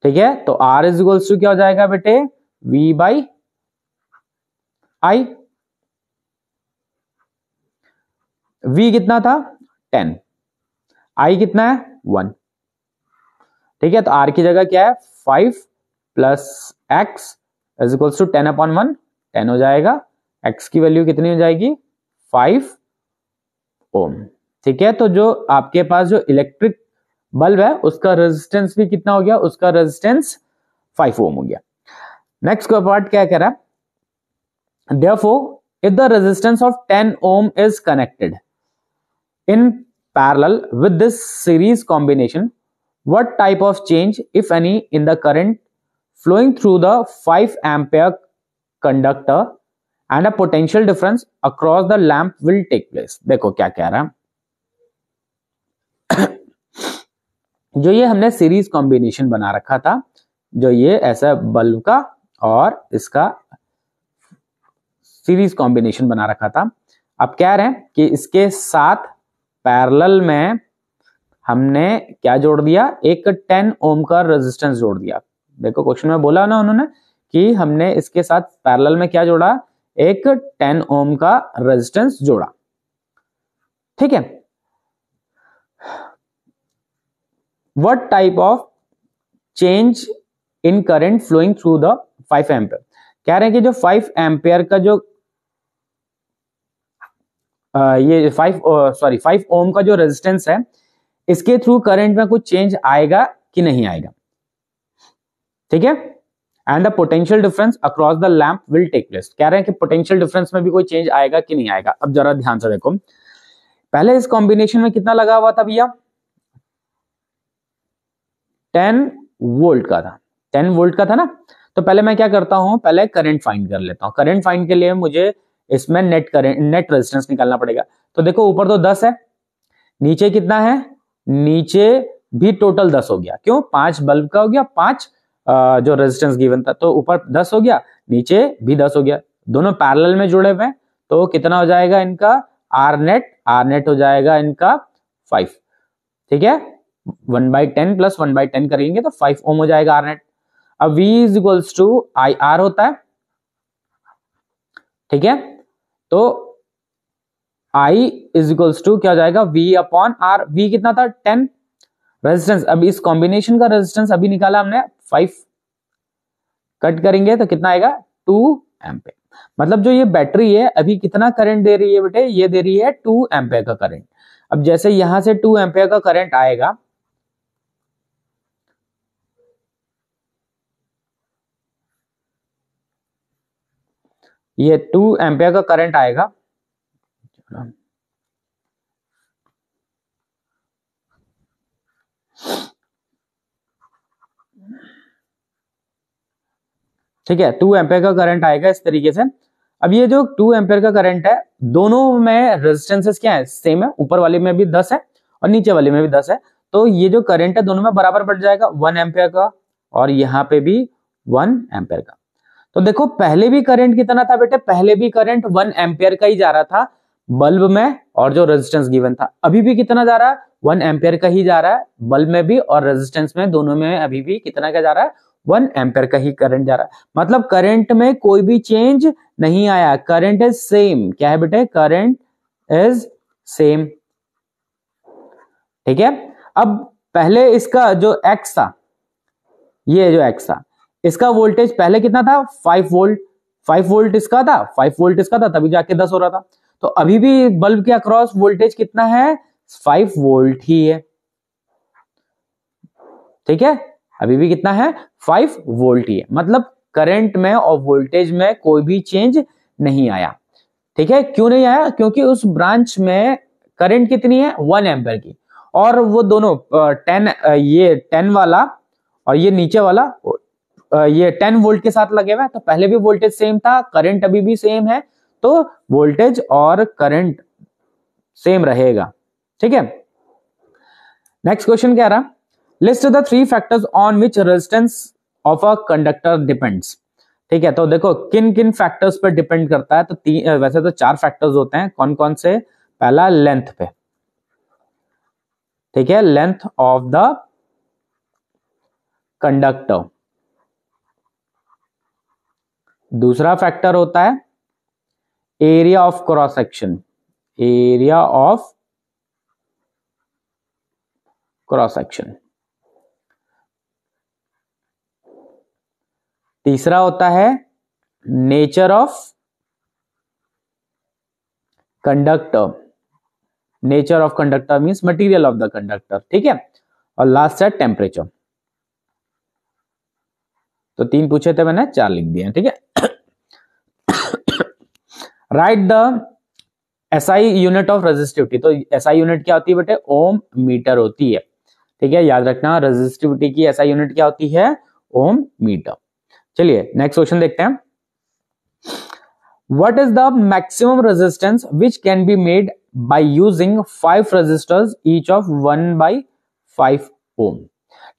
ठीक है, तो r इज इक्वल्स टू क्या हो जाएगा बेटे, v बाई आई। v कितना था 10, i कितना है 1। ठीक है, तो r की जगह क्या है 5 plus x is equals to 10 upon 1, 10 हो जाएगा। x की वैल्यू कितनी हो जाएगी 5 ओम। ठीक है, तो जो आपके पास जो इलेक्ट्रिक बल्ब है उसका रेजिस्टेंस भी कितना हो गया, उसका रेजिस्टेंस 5 ओम हो गया। नेक्स्ट का पार्ट क्या कह रहा है, therefore if the resistance of 10 ohm is connected in parallel with this series combination, what type of change if any in the current flowing through the 5 ampere conductor and a potential difference across the lamp will take place। देखो क्या कह रहा है जो ये हमने series combination बना रखा था, जो ये ऐसा बल्ब का और इसका सीरीज कॉम्बिनेशन बना रखा था, अब कह रहे हैं कि इसके साथ पैरेलल में हमने क्या जोड़ दिया, एक 10 ओम का रेजिस्टेंस जोड़ दिया। देखो क्वेश्चन में बोला ना उन्होंने कि हमने इसके साथ पैरेलल में क्या जोड़ा, एक 10 ओम का रेजिस्टेंस जोड़ा। ठीक है, what type of change in current flowing through the 5 ampere. कह रहे हैं कि जो 5 एम्पियर का जो ये 5 ओम का जो रेजिस्टेंस है, इसके थ्रू करंट में कुछ चेंज आएगा कि नहीं आएगा। ठीक है, and the potential difference across the lamp will take place. कह रहे हैं कि पोटेंशियल डिफरेंस में भी कोई चेंज आएगा कि नहीं आएगा। अब जरा ध्यान से देखो, पहले इस कॉम्बिनेशन में कितना लगा हुआ था भैया, 10 वोल्ट का था, 10 वोल्ट का था ना। तो पहले मैं क्या करता हूं, पहले करंट फाइंड कर लेता हूं। करंट फाइंड के लिए मुझे इसमें नेट रेजिस्टेंस निकालना पड़ेगा। तो देखो ऊपर तो 10 है, नीचे कितना है, नीचे भी टोटल 10 हो गया। क्यों, 5 बल्ब का हो गया, 5 जो रेजिस्टेंस गिवन था, तो ऊपर 10 हो गया, नीचे भी 10 हो गया, दोनों पैरेलल में जुड़े हुए हैं। तो कितना हो जाएगा इनका आर नेट हो जाएगा इनका 5। ठीक है, 1/10 प्लस 1/10 करेंगे तो 5 ओम हो जाएगा आर नेट। अब V is equals to I R होता है। ठीक है, तो I इज इक्वल्स टू क्या हो जाएगा, V अपॉन R। V कितना था 10 रेजिस्टेंस। अब इस कॉम्बिनेशन का रेजिस्टेंस अभी निकाला हमने 5, कट करेंगे तो कितना आएगा 2 एम्पियर। मतलब जो ये बैटरी है अभी कितना करंट दे रही है बेटे, ये दे रही है 2 एम्पियर का करंट। अब जैसे यहां से 2 एम्पियर का करंट आएगा, ये 2 एम्पियर का करंट आएगा, ठीक है, 2 एम्पियर का करंट आएगा इस तरीके से। अब ये जो 2 एम्पियर का करंट है, दोनों में रेजिस्टेंसेस क्या है, सेम है। ऊपर वाले में भी 10 है और नीचे वाले में भी 10 है। तो ये जो करंट है दोनों में बराबर बढ़ जाएगा, 1 एम्पियर का और यहाँ पे भी 1 एम्पियर का। तो देखो पहले भी करंट कितना था बेटे, पहले भी करंट 1 एम्पियर का ही जा रहा था बल्ब में, और जो रेजिस्टेंस गिवन था अभी भी कितना जा रहा है, 1 एम्पियर का ही जा रहा है बल्ब में भी और रेजिस्टेंस में, दोनों में अभी भी कितना का जा रहा है, 1 एम्पियर का ही करंट जा रहा है। मतलब करंट में कोई भी चेंज नहीं आया, करंट इज सेम। क्या है बेटे, करंट इज सेम। ठीक है, अब पहले इसका जो x था, ये जो x था, इसका वोल्टेज पहले कितना था 5 वोल्ट, 5 वोल्ट इसका था, 5 वोल्ट इसका था, तभी जाके 10 हो रहा था। तो अभी भी बल्ब के अक्रॉस वोल्टेज कितना है 5 वोल्ट ही है, ठीक है, अभी भी कितना है 5 वोल्ट ही है, मतलब करंट में और वोल्टेज में कोई भी चेंज नहीं आया, ठीक है। क्यों नहीं आया, क्योंकि उस ब्रांच में करंट कितनी है 1 एम्पियर की, और वो दोनों 10 ये 10 वाला और ये नीचे वाला ये 10 वोल्ट के साथ लगे हुए हैं, तो पहले भी वोल्टेज सेम था, करंट अभी भी सेम है, तो वोल्टेज और करंट सेम रहेगा, ठीक है। नेक्स्ट क्वेश्चन क्या रहा, list the 3 factors on which resistance of a conductor depends, ठीक है। तो देखो किन किन फैक्टर्स पर डिपेंड करता है, तो वैसे तो 4 फैक्टर्स होते हैं, कौन कौन से, पहला लेंथ पे, ठीक है, लेंथ ऑफ द कंडक्टर, दूसरा फैक्टर होता है area of cross section, area of cross section, तीसरा होता है nature of conductor, nature of conductor means material of the conductor, ठीक है, और लास्ट है टेम्परेचर। तो 3 पूछे थे मैंने, 4 लिख दिए, ठीक है। Right the SI unit of resistivity, तो एसआई यूनिट क्या होती है बेटे, ओम मीटर होती है, ठीक है, याद रखना रेजिस्टिविटी की एसआई यूनिट क्या होती है, ओम मीटर। चलिए नेक्स्ट क्वेश्चन देखते हैं, what is the maximum resistance which can be made by using 5 resistors each of 1/5 ohm,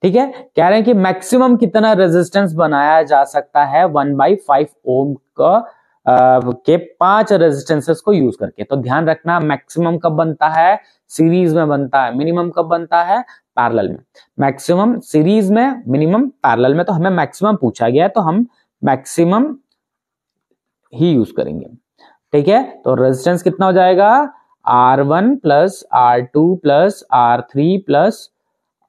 ठीक है, कह रहे हैं कि मैक्सिमम कितना रेजिस्टेंस बनाया जा सकता है 1/5 ओम का के 5 रेजिस्टेंसेस को यूज करके। तो ध्यान रखना मैक्सिमम कब बनता है, सीरीज में बनता है, मिनिमम कब बनता है, पैरेलल में। मैक्सिमम सीरीज में, मिनिमम पैरेलल में, तो हमें मैक्सिमम पूछा गया है तो हम मैक्सिमम ही यूज करेंगे, ठीक है। तो रेजिस्टेंस कितना हो जाएगा, R1 plus R2 plus R3 plus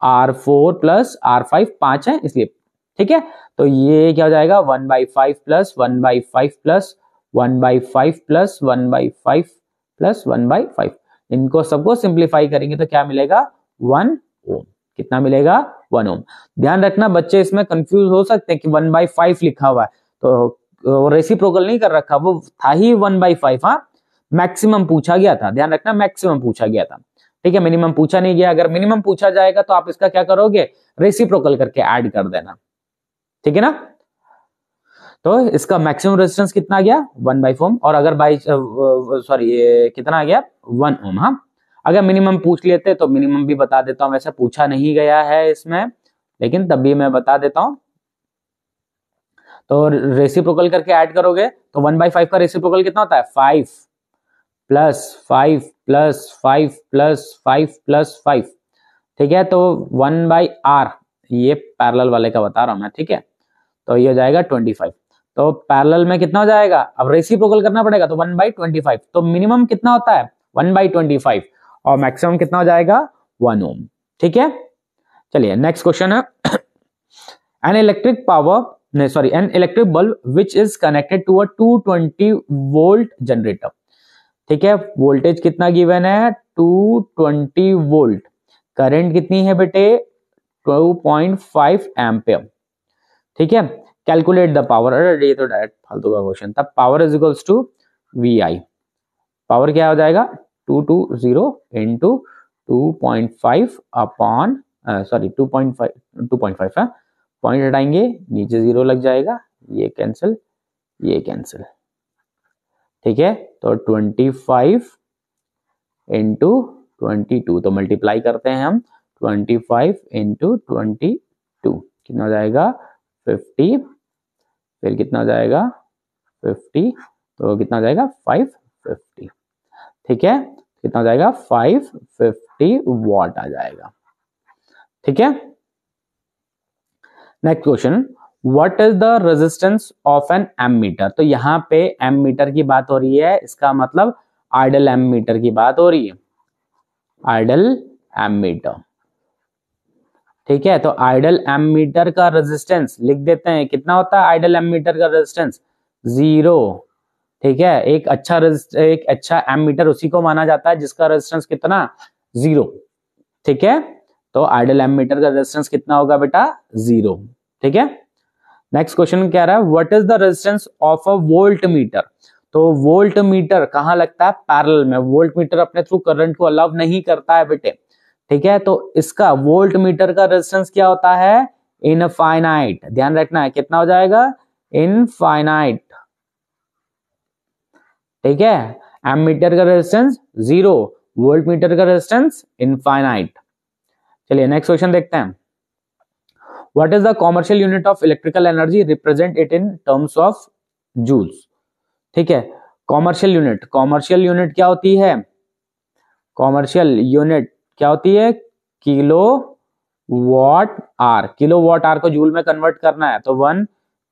R4 plus R5, 5 है इसलिए, ठीक है। तो ये क्या हो जाएगा 1/5 प्लस 1/5 प्लस 1/5 प्लस 1/5 प्लस 1/5, इनको सबको सिंप्लीफाई करेंगे तो क्या मिलेगा 1 ओम, कितना मिलेगा 1 ओम। ध्यान रखना बच्चे इसमें कंफ्यूज हो सकते हैं कि 1/5 लिखा हुआ है, तो रेसिप्रोकल नहीं कर रखा, वो था ही 1/5, हाँ मैक्सिमम पूछा गया था, ध्यान रखना मैक्सिमम पूछा गया था, ठीक है, मिनिमम पूछा नहीं गया। अगर मिनिमम पूछा जाएगा तो आप इसका क्या करोगे, रेसिप्रोकल करके ऐड कर देना, ठीक है ना। तो इसका मैक्सिमम रेजिस्टेंस कितना आ गया 1/5 ओम, और अगर बाई सॉरी कितना आ गया 1 ओम, हाँ। अगर मिनिमम पूछ लेते तो मिनिमम भी बता देता हूं, वैसे पूछा नहीं गया है इसमें, लेकिन तब भी मैं बता देता हूं। तो रेसिप्रोकल करके ऐड करोगे तो 1/5 का रेसिप्रोकल कितना होता है 5 प्लस 5 प्लस 5 प्लस 5 प्लस 5, ठीक है। तो 1/r, ये पैरेलल वाले का बता रहा हूं मैं, ठीक है, तो ये हो जाएगा 25। तो पैरेलल में कितना हो जाएगा, अब रेसिप्रोकल करना पड़ेगा, तो 1/25, तो मिनिमम कितना होता है 1/25 और मैक्सिमम कितना हो जाएगा 1 ओम, ठीक है। चलिए नेक्स्ट क्वेश्चन है, an electric bulb which is connected to a 220 volt generator, ठीक है, वोल्टेज कितना गिवन है 220 वोल्ट, करंट कितनी है बेटे 2.5 एम्पियर, ठीक है। कैलकुलेट द पावर, अरे ये तो डायरेक्ट फालतू का क्वेश्चन था, power is equals to VI, power क्या हो जाएगा 220 इंटू 2.5 अपॉन सॉरी 2.5 है, पॉइंट हटाएंगे नीचे 0 लग जाएगा, ये कैंसिल ये कैंसिल, ठीक है। तो 25 इंटू 22, तो मल्टीप्लाई करते हैं हम 25 इंटू 22, कितना हो जाएगा 50, फिर कितना हो जाएगा 50, तो कितना हो जाएगा 550, ठीक है, कितना हो जाएगा 550 वॉट आ जाएगा, ठीक है। Next question, what is the resistance of an ammeter, तो यहां पे एमीटर की बात हो रही है, इसका मतलब आइडल एमीटर की बात हो रही है, आइडल एमीटर, ठीक है, तो आइडल एमीटर का रेजिस्टेंस लिख देते हैं, कितना होता है आइडल एमीटर का रेजिस्टेंस? 0। ठीक है, एक अच्छा एमीटर उसी को माना जाता है जिसका रेजिस्टेंस कितना? 0। ठीक है, तो आइडल एमीटर का रेजिस्टेंस कितना होगा बेटा? 0। ठीक है, नेक्स्ट क्वेश्चन क्या रहा है, what is the resistance of a volt meter? तो वोल्ट मीटर कहां लगता है? पैरेलल में। वोल्ट मीटर अपने थ्रू करंट को अलाउ नहीं करता है बेटे। ठीक है, तो इसका वोल्ट मीटर का रेजिस्टेंस क्या होता है? इनफाइनाइट। ध्यान रखना है, कितना हो जाएगा? इनफाइनाइट। ठीक है, एमीटर का रेजिस्टेंस 0, वोल्ट मीटर का रेजिस्टेंस इनफाइनाइट। चलिए नेक्स्ट क्वेश्चन देखते हैं, what is the commercial unit of electrical energy? Represent it in terms of joules. ठीक है, कॉमर्शियल यूनिट क्या होती है? कॉमर्शियल यूनिट क्या होती है? Kilowatt hour. Kilowatt hour को जूल में कन्वर्ट करना है तो 1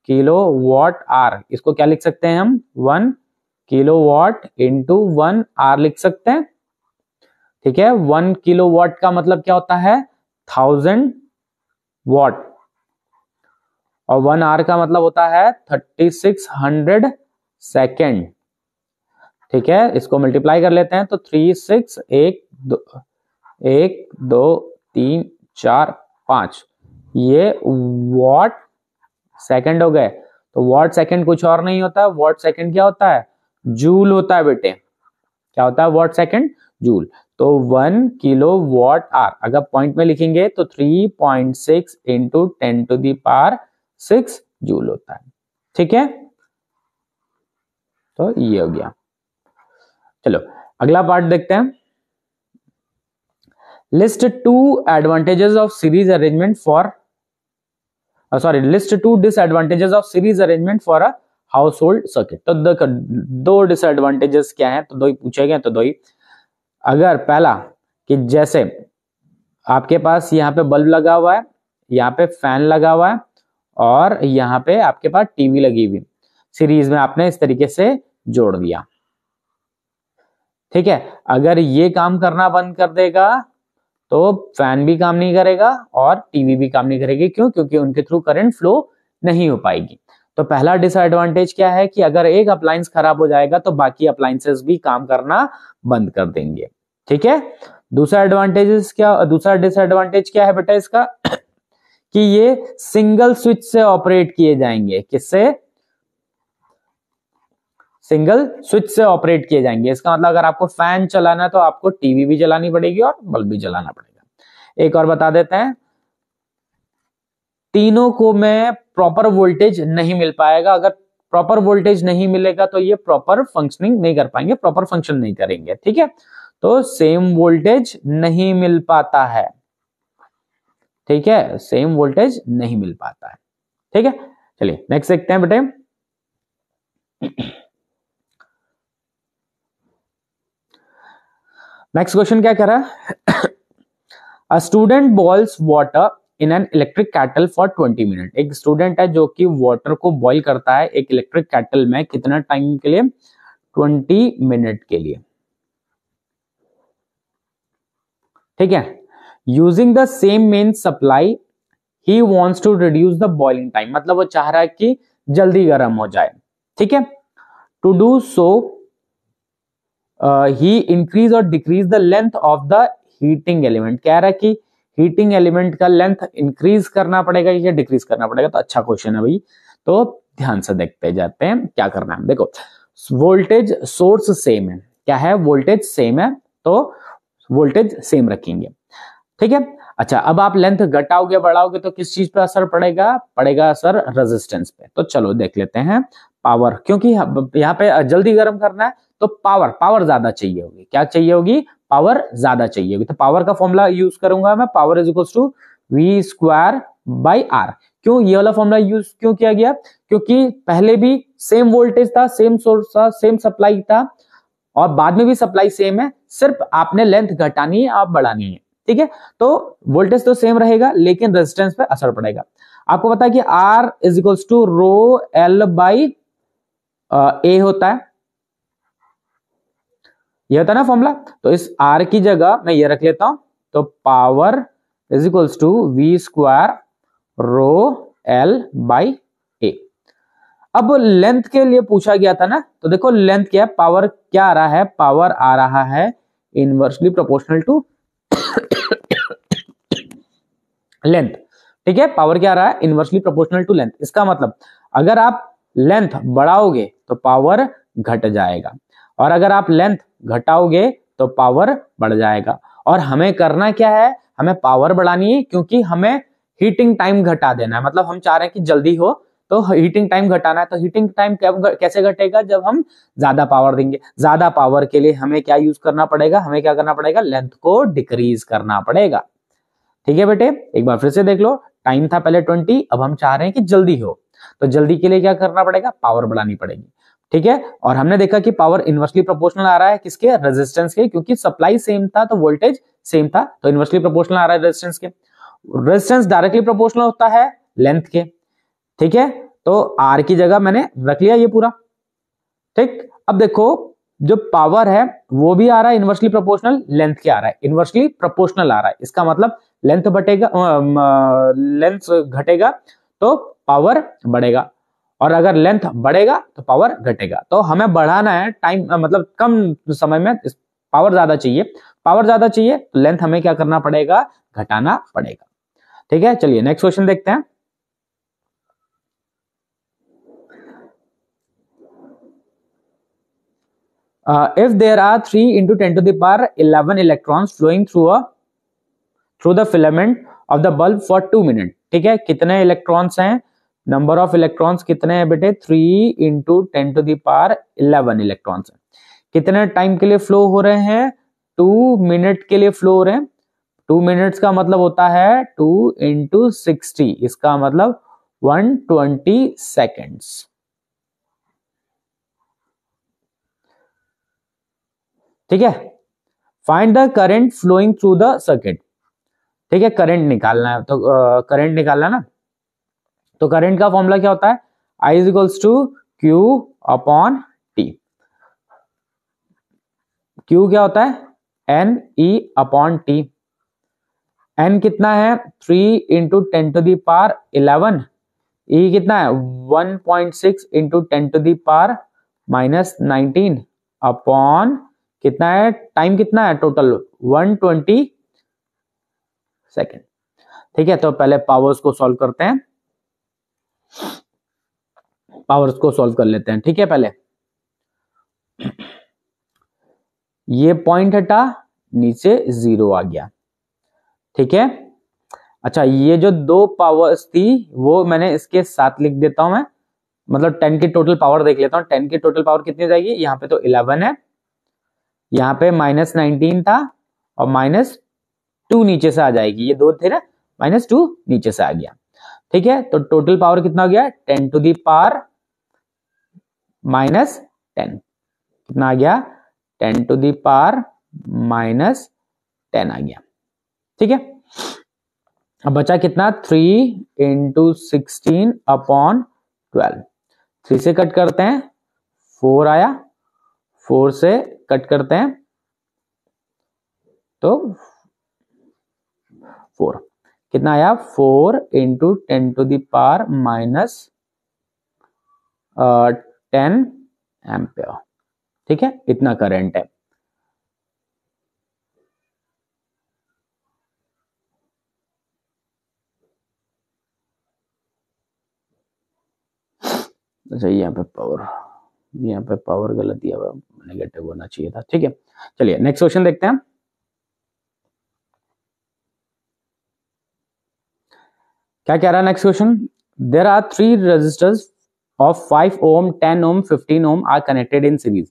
किलो वॉट आर, इसको क्या लिख सकते हैं हम? 1 किलो वॉट इंटू 1 आर लिख सकते हैं। ठीक है, 1 किलो वॉट का मतलब क्या होता है? 1000 वॉट, और 1 आर का मतलब होता है 3600 सेकेंड। ठीक है, इसको मल्टीप्लाई कर लेते हैं तो 3 6 1 2 3 4 5, ये वॉट सेकंड हो गए। तो वॉट सेकंड कुछ और नहीं होता, वॉट सेकंड क्या होता है? जूल होता है बेटे। क्या होता है वॉट सेकंड? जूल। तो 1 किलो वॉट आर अगर पॉइंट में लिखेंगे तो 3.6 इंटू 10⁶ जूल होता है। ठीक है, तो ये हो गया। चलो अगला पार्ट देखते हैं, list 2 advantages of series arrangement for list 2 disadvantages of series arrangement for a house hold circuit. तो दो डिसएडवांटेजेस क्या है? तो दो ही पूछे गए, तो दो ही। अगर पहला कि जैसे आपके पास यहाँ पे बल्ब लगा हुआ है, यहाँ पे फैन लगा हुआ है, और यहाँ पे आपके पास टीवी लगी हुई, सीरीज में आपने इस तरीके से जोड़ दिया। ठीक है, अगर ये काम करना बंद कर देगा तो फैन भी काम नहीं करेगा और टीवी भी काम नहीं करेगी। क्यों? क्योंकि उनके थ्रू करंट फ्लो नहीं हो पाएगी। तो पहला डिसएडवांटेज क्या है कि अगर एक अप्लायंस खराब हो जाएगा तो बाकी अप्लायंसेस भी काम करना बंद कर देंगे। ठीक है, दूसरा डिसएडवांटेज क्या है बेटा इसका? कि ये सिंगल स्विच से ऑपरेट किए जाएंगे। किससे? सिंगल स्विच से ऑपरेट किए जाएंगे। इसका मतलब अगर आपको फैन चलाना है तो आपको टीवी भी चलानी पड़ेगी और बल्ब भी चलाना पड़ेगा। एक और बता देते हैं, तीनों को में प्रॉपर वोल्टेज नहीं मिल पाएगा। अगर प्रॉपर वोल्टेज नहीं मिलेगा तो ये प्रॉपर फंक्शनिंग नहीं कर पाएंगे, प्रॉपर फंक्शन नहीं करेंगे। ठीक है, तो सेम वोल्टेज नहीं मिल पाता है। ठीक है, सेम वोल्टेज नहीं मिल पाता है। ठीक है, चलिए नेक्स्ट देखते हैं बेटे, नेक्स्ट क्वेश्चन क्या कह रहा है, a student boils water in an electric kettle for 20 minute. एक स्टूडेंट है जो कि वाटर को बॉईल करता है एक इलेक्ट्रिक कैटल में, कितना टाइम के लिए? 20 मिनट के लिए। ठीक है, using the same main supply he wants to reduce the boiling time, मतलब वो चाह रहा है कि जल्दी गर्म हो जाए। ठीक है, to do so he increase और decrease the length of the heating element. कह रहा है कि हीटिंग एलिमेंट का लेंथ इंक्रीज करना पड़ेगा या डिक्रीज करना पड़ेगा। तो अच्छा क्वेश्चन है भाई, तो ध्यान से देखते जाते हैं क्या करना है। देखो वोल्टेज सोर्स सेम है, क्या है? वोल्टेज सेम है, तो वोल्टेज सेम रखेंगे। ठीक है, अच्छा अब आप लेंथ घटाओगे बढ़ाओगे तो किस चीज पे असर पड़ेगा? पड़ेगा असर रेजिस्टेंस पे। तो चलो देख लेते हैं पावर, क्योंकि यहाँ पे जल्दी गर्म करना है तो पावर ज्यादा चाहिए होगी। क्या चाहिए होगी? पावर ज्यादा चाहिए होगी। तो पावर का फॉर्मूला यूज करूंगा मैं, power is equal to V square by R. क्यों ये वाला फॉर्मूला यूज क्यों किया गया? क्योंकि पहले भी सेम वोल्टेज था, सेम सोर्स था, सेम सप्लाई था, और बाद में भी सप्लाई सेम है, सिर्फ आपने लेंथ घटानी है, आप बढ़ानी है। ठीक है, तो वोल्टेज तो सेम रहेगा लेकिन रेजिस्टेंस पे असर पड़ेगा। आपको पता है कि R is equal to rho L by A होता है, ये होता है ना फॉर्मूला। तो इस आर की जगह मैं ये रख लेता हूं, तो power is equals to V square rho L by A. अब लेंथ के लिए पूछा गया था ना, तो देखो लेंथ क्या है, पावर क्या आ रहा है, पावर आ रहा है इनवर्सली प्रोपोर्शनल टू लेंथ। ठीक है, पावर क्या आ रहा है, इनवर्सली प्रोपोर्शनल टू लेंथ। इसका मतलब अगर आप लेंथ बढ़ाओगे तो पावर घट जाएगा, और अगर आप लेंथ घटाओगे तो पावर बढ़ जाएगा। और हमें करना क्या है, हमें पावर बढ़ानी है, क्योंकि हमें हीटिंग टाइम घटा देना है। मतलब हम चाह रहे हैं कि जल्दी हो, तो हीटिंग टाइम घटाना है। तो हीटिंग टाइम कैसे घटेगा, जब हम ज्यादा पावर देंगे। ज्यादा पावर के लिए हमें क्या यूज करना पड़ेगा, हमें क्या करना पड़ेगा, लेंथ को डिक्रीज करना पड़ेगा। ठीक है बेटे, एक बार फिर से देख लो, टाइम था पहले 20, अब हम चाह रहे हैं कि जल्दी हो, तो जल्दी के लिए क्या करना पड़ेगा, पावर बढ़ानी पड़ेगी। ठीक है, और हमने देखा कि पावर इनवर्सली प्रोपोर्शनल आ रहा है किसके, रेजिस्टेंस के, क्योंकि सप्लाई सेम था तो वोल्टेज सेम था, तो इनवर्सली प्रोपोर्शनल आ रहा है रेजिस्टेंस के। रेजिस्टेंस डायरेक्टली प्रोपोर्शनल होता है लेंथ के। ठीक है, तो आर की जगह मैंने रख लिया ये पूरा। ठीक, अब देखो जो पावर है वो भी आ रहा है इनवर्सली प्रोपोर्शनल, लेंथ क्या आ रहा है, इनवर्सली प्रोपोर्शनल आ रहा है। इसका मतलब लेंथ बटेगा, लेंथ घटेगा तो पावर बढ़ेगा, और अगर लेंथ बढ़ेगा तो पावर घटेगा। तो हमें बढ़ाना है टाइम, मतलब कम समय में पावर ज्यादा चाहिए। पावर ज्यादा चाहिए तो लेंथ हमें क्या करना पड़ेगा, घटाना पड़ेगा। ठीक है, चलिए नेक्स्ट क्वेश्चन देखते हैं। If there are 3 into 10 to the power 11 electrons flowing through the filament of the bulb for 2 minutes, ठीक है, कितने इलेक्ट्रॉन्स हैं, नंबर ऑफ इलेक्ट्रॉन्स कितने हैं बेटे, 3 into 10 to the power 11 electrons हैं। कितने टाइम के लिए फ्लो हो रहे हैं, 2 मिनट के लिए फ्लो हो रहे हैं। 2 मिनट्स का मतलब होता है 2 into 60, इसका मतलब 120 सेकेंड्स। ठीक है, find the current flowing through the circuit. ठीक है, करंट निकालना है, तो करंट निकालना ना, तो करंट का फॉर्मूला क्या होता है, I is equals to Q upon T. Q क्या होता है, N E upon T. N कितना है, 3 into 10 to the power 11। E कितना है, 1.6 into 10 to the power -19 upon कितना है, टाइम कितना है टोटल, 120 सेकेंड। ठीक है, तो पहले पावर्स को सॉल्व करते हैं, पावर्स को सॉल्व कर लेते हैं। ठीक है, पहले ये पॉइंट हटा, नीचे 0 आ गया। ठीक है, अच्छा ये जो 2 पावर्स थी वो मैंने इसके साथ लिख देता हूं मैं, मतलब 10 की टोटल पावर देख लेता हूं। 10 की टोटल पावर कितनी जाएगी, यहाँ पे तो 11 है, यहाँ पे -19 था, और -2 नीचे से आ जाएगी, ये 2 थे ना, -2 नीचे से आ गया। ठीक है, तो टोटल पावर कितना हो गया, 10 टू दी पावर -10, कितना आ गया, 10 टू दी पावर -10 आ गया। ठीक है, अब बचा कितना, 3 इंटू 16 अपॉन 12। 3 से कट करते हैं, 4 आया, 4 से कट करते हैं तो 4, कितना आया, 4 into 10 to the power -10 ampere. ठीक है, इतना करंट है। अच्छा यहाँ पे पावर गलत दिया हुआ, नेगेटिव होना चाहिए था। ठीक है, चलिए नेक्स्ट क्वेश्चन देखते हैं। क्या कह रहा है next question, there are 3 resistors of 5 ohm, 10 ohm, 15 ohm are connected in series,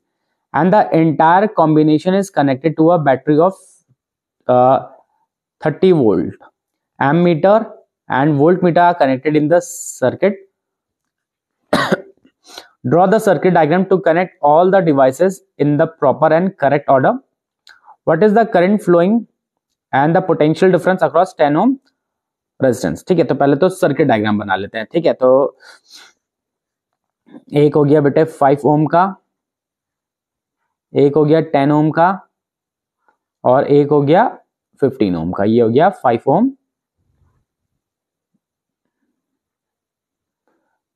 and the entire combination is connected to a battery of 30 volt. Ammeter and voltmeter are connected in the circuit. Draw the circuit diagram to connect all the devices in the proper and correct order. What is the current flowing and the potential difference across 10 ohm resistance? ठीक है, तो पहले तो circuit diagram बना लेते हैं। ठीक है, तो एक हो गया बेटे 5 ओम का, एक हो गया 10 ओम का, और एक हो गया 15 ओम का। ये हो गया 5 ओम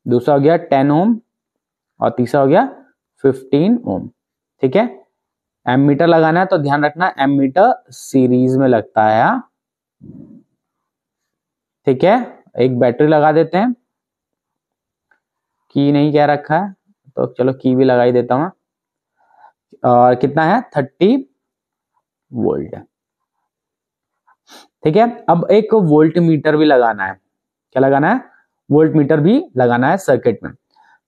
दूसरा हो गया 10 ओम और तीसरा हो गया 15 ओम। ठीक है, एमीटर लगाना है तो ध्यान रखना एमीटर सीरीज में लगता है। ठीक है, एक बैटरी लगा देते हैं, की नहीं कह रखा है तो चलो की भी लगा ही देता हूं। और कितना है 30 वोल्ट। ठीक है, अब एक वोल्ट मीटर भी लगाना है। क्या लगाना है? वोल्ट मीटर भी लगाना है सर्किट में।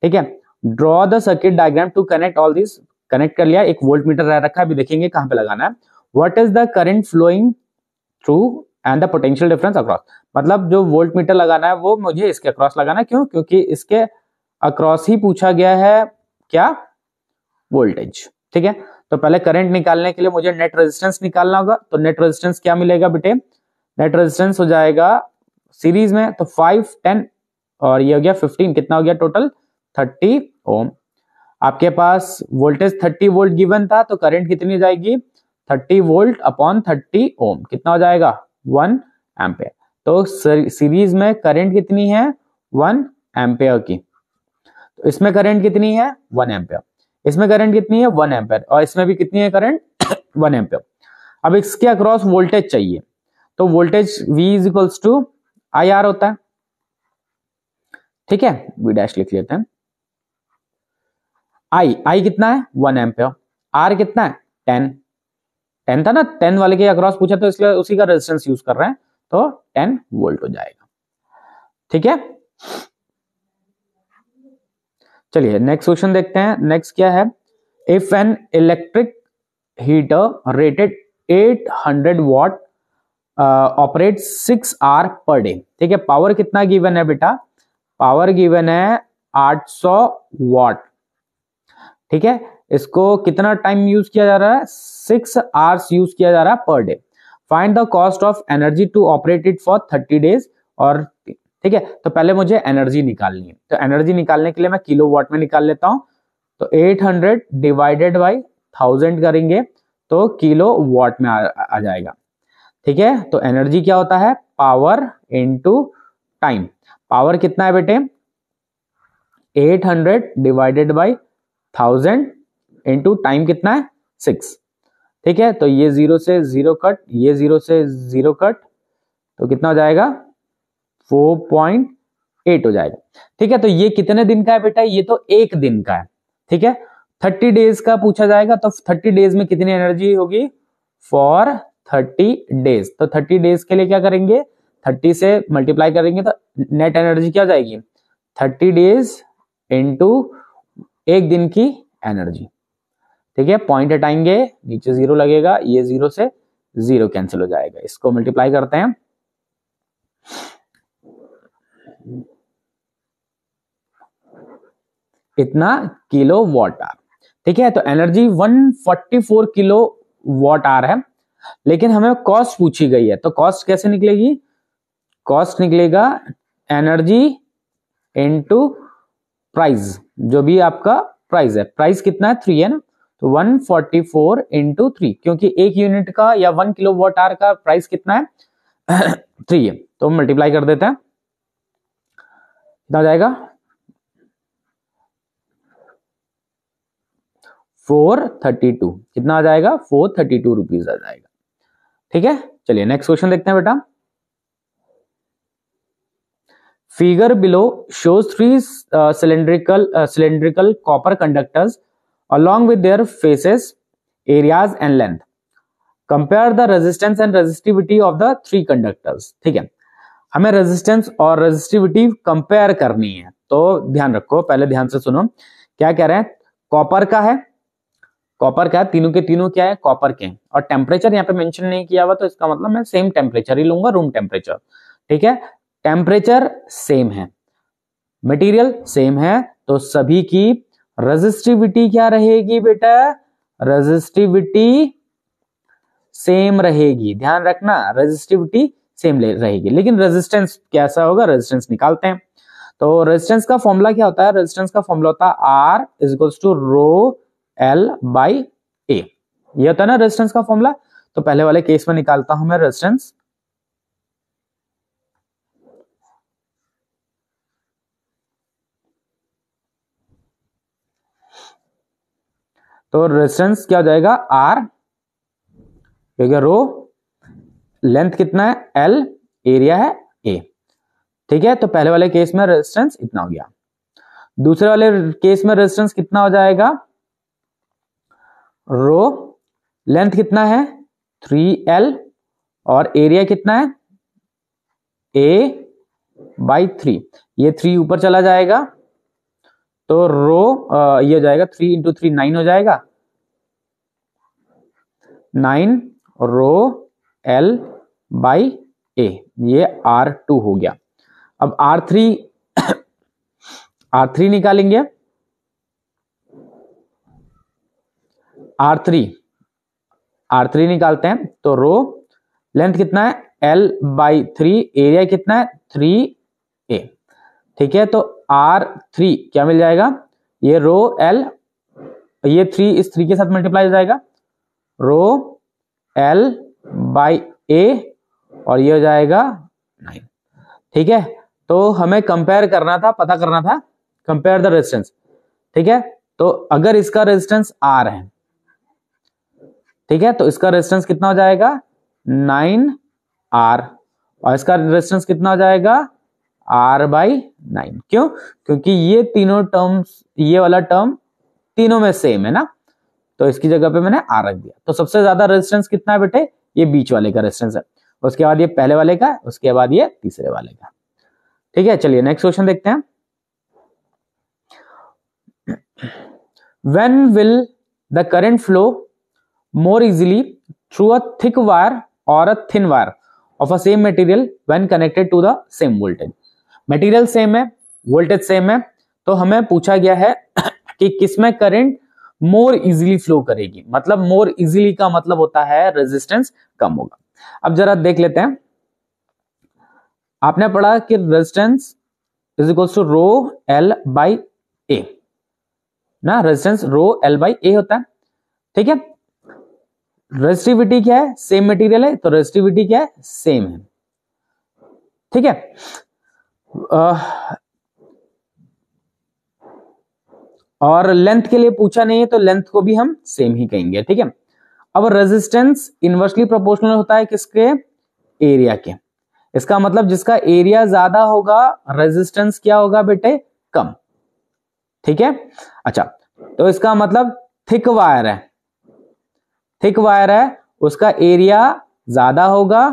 ठीक है, draw the circuit diagram to connect all this. Connect कर लिया, एक वोल्ट मीटर रह रखा है, अभी देखेंगे कहां पे लगाना है। What is the current flowing through and the potential difference across. मतलब जो वोल्ट मीटर लगाना है वो मुझे इसके अक्रॉस लगाना है। क्यों? क्योंकि इसके अक्रॉस ही पूछा गया है क्या? वोल्टेज। ठीक है, तो पहले करंट निकालने के लिए मुझे नेट रेजिस्टेंस निकालना होगा। तो नेट रेजिस्टेंस क्या मिलेगा बेटे? नेट रेजिस्टेंस हो जाएगा सीरीज में तो 5, 10 और ये हो गया 15। कितना हो गया टोटल? 30 ओम। आपके पास वोल्टेज 30 वोल्ट गिवन था तो करंट कितनी हो जाएगी? 30 वोल्ट अपॉन 30 ओम। कितना हो जाएगा? 1 एम्पेयर। तो सीरीज में करंट कितनी है? 1 एम्पेयर की। तो इसमें करंट कितनी है? 1 एम्पेयर। इसमें करंट कितनी है? 1 एम्पेयर। और इसमें भी कितनी है करंट? 1 एम्पेयर। अब इसके अक्रॉस वोल्टेज चाहिए तो voltage V is equals to IR होता है। ठीक है, V डैश लिख लेते हैं। I कितना है? 1 एम्पेयर। R कितना है? 10। 10 था ना, 10 वाले के अक्रॉस पूछा तो इसलिए उसी का रेजिस्टेंस यूज कर रहे हैं तो 10 वोल्ट हो जाएगा। ठीक है, चलिए नेक्स्ट क्वेश्चन देखते हैं। नेक्स्ट क्या है? If an electric heater rated 800 watt operate 6 hour per day. ठीक है, पावर कितना गिवन है बेटा? पावर गिवन है 800 वॉट। ठीक है, इसको कितना टाइम यूज किया जा रहा है? 6 आवर्स यूज किया जा रहा है per day. Find the cost of energy to operate it for 30 days. और ठीक है, तो पहले मुझे एनर्जी निकालनी है। तो एनर्जी निकालने के लिए मैं किलो वॉट में निकाल लेता हूं। तो 800 डिवाइडेड बाई 1000 करेंगे तो किलो वॉट में आ जाएगा। ठीक है, तो एनर्जी क्या होता है? Power into time. पावर कितना है बेटे? 800 डिवाइडेड बाई 1000 इनटू टाइम कितना है? 6। ठीक है, तो ये 0 से 0 कट, ये 0 से 0 कट, तो कितना हो जाएगा? 4.8 हो जाएगा। ठीक है, तो ये कितने दिन का है बेटा? ये तो एक दिन का है। ठीक है, 30 डेज का पूछा जाएगा तो 30 डेज में कितनी एनर्जी होगी? For 30 days. तो 30 डेज के लिए क्या करेंगे? 30 से मल्टीप्लाई करेंगे तो नेट एनर्जी क्या हो जाएगी? 30 डेज इंटू एक दिन की एनर्जी। ठीक है, पॉइंट हटाएंगे, नीचे 0 लगेगा, ये 0 से 0 कैंसिल हो जाएगा। इसको मल्टीप्लाई करते हैं, इतना किलो वॉट आर। ठीक है, तो एनर्जी 144 किलो वॉट आर है, लेकिन हमें कॉस्ट पूछी गई है। तो कॉस्ट कैसे निकलेगी? कॉस्ट निकलेगा एनर्जी इनटू प्राइस, जो भी आपका प्राइस है। प्राइस कितना है? 3 है ना, तो 144 इंटू 3, क्योंकि एक यूनिट का या 1 किलो वॉट आवर का प्राइस कितना है? 3 है। तो मल्टीप्लाई कर देते हैं, कितना हो जाएगा? 432। कितना आ जाएगा? 432 रुपीज आ जाएगा। ठीक है, चलिए नेक्स्ट क्वेश्चन देखते हैं बेटा। Figure below shows 3 cylindrical copper conductors along with their faces, areas and length. Compare the resistance and resistivity of the 3 conductors. ठीक है, हमें रेजिस्टेंस और रेजिस्टिविटी कंपेयर करनी है। तो ध्यान रखो, पहले ध्यान से सुनो क्या कह रहे हैं। कॉपर का है, कॉपर का है, तीनों के तीनों क्या है? कॉपर के। और टेम्परेचर यहाँ पे मेंशन नहीं किया हुआ तो इसका मतलब मैं सेम टेम्परेचर ही लूंगा, रूम टेम्परेचर। ठीक है, टेम्परेचर सेम है, मटेरियल सेम है, तो सभी की रेजिस्टिविटी क्या रहेगी बेटा? रेजिस्टिविटी सेम रहेगी। ध्यान रखना, रेजिस्टिविटी सेम रहेगी, लेकिन रेजिस्टेंस कैसा होगा? रेजिस्टेंस निकालते हैं। तो रेजिस्टेंस का फॉर्मूला क्या होता है? रेजिस्टेंस का फॉर्मूला होता है R is equals to rho L by A. ये होता है ना रेजिस्टेंस का फॉर्मूला। तो पहले वाले केस में निकालता हूं मैं रेजिस्टेंस। तो रेजिस्टेंस क्या हो जाएगा आर, क्योंकि रो लेंथ कितना है एल, एरिया है ए। ठीक है, तो पहले वाले केस में रेजिस्टेंस इतना हो गया। दूसरे वाले केस में रेजिस्टेंस कितना हो जाएगा, रो लेंथ कितना है 3L और एरिया कितना है A/3। ये 3 ऊपर चला जाएगा तो रो ये हो जाएगा 3 इंटू 3 9 हो जाएगा, 9 रो L/A, ये R2 हो गया। अब R3 निकालेंगे, R3 निकालते हैं तो रो लेंथ कितना है L/3, एरिया कितना है 3A। ठीक है, तो R3 क्या मिल जाएगा, ये रो L, ये 3 इस 3 के साथ मल्टीप्लाई हो जाएगा, रो L/A और ये हो जाएगा 9। ठीक है, तो हमें कंपेयर करना था, पता करना था कंपेयर द रेजिस्टेंस। ठीक है, तो अगर इसका रेजिस्टेंस R है, ठीक है, तो इसका रेजिस्टेंस कितना हो जाएगा 9R और इसका रेजिस्टेंस कितना हो जाएगा R/9। क्यों, क्योंकि ये तीनों टर्म्स, ये वाला टर्म तीनों में सेम है ना, तो इसकी जगह पे मैंने R रख दिया। तो सबसे ज्यादा रेजिस्टेंस कितना है बेटे, ये बीच वाले का रेजिस्टेंस है, उसके बाद ये पहले वाले का, उसके बाद ये तीसरे वाले का। ठीक है, चलिए नेक्स्ट क्वेश्चन देखते हैं। When will the current flow more easily through a thick wire or a thin wire of a same material when connected to the same voltage? Material same है, वोल्टेज सेम है, तो हमें पूछा गया है कि किसमें करंट मोर इजीली फ्लो करेगी। मतलब मोर इजीली का मतलब होता है रेजिस्टेंस कम होगा। अब जरा देख लेते हैं, आपने पढ़ा कि resistance is equals to rho L/A ना, रेजिस्टेंस रो L/A होता है। ठीक है, रेजिस्टिविटी क्या है, सेम मटेरियल है तो रेजिस्टिविटी क्या है, सेम है। ठीक है, और लेंथ के लिए पूछा नहीं है तो लेंथ को भी हम सेम ही कहेंगे। ठीक है, अब रेजिस्टेंस इनवर्सली प्रोपोर्शनल होता है किसके, एरिया के। इसका मतलब जिसका एरिया ज्यादा होगा रेजिस्टेंस क्या होगा बेटे, कम। ठीक है, अच्छा, तो इसका मतलब थिक वायर है, थिक वायर है, उसका एरिया ज्यादा होगा,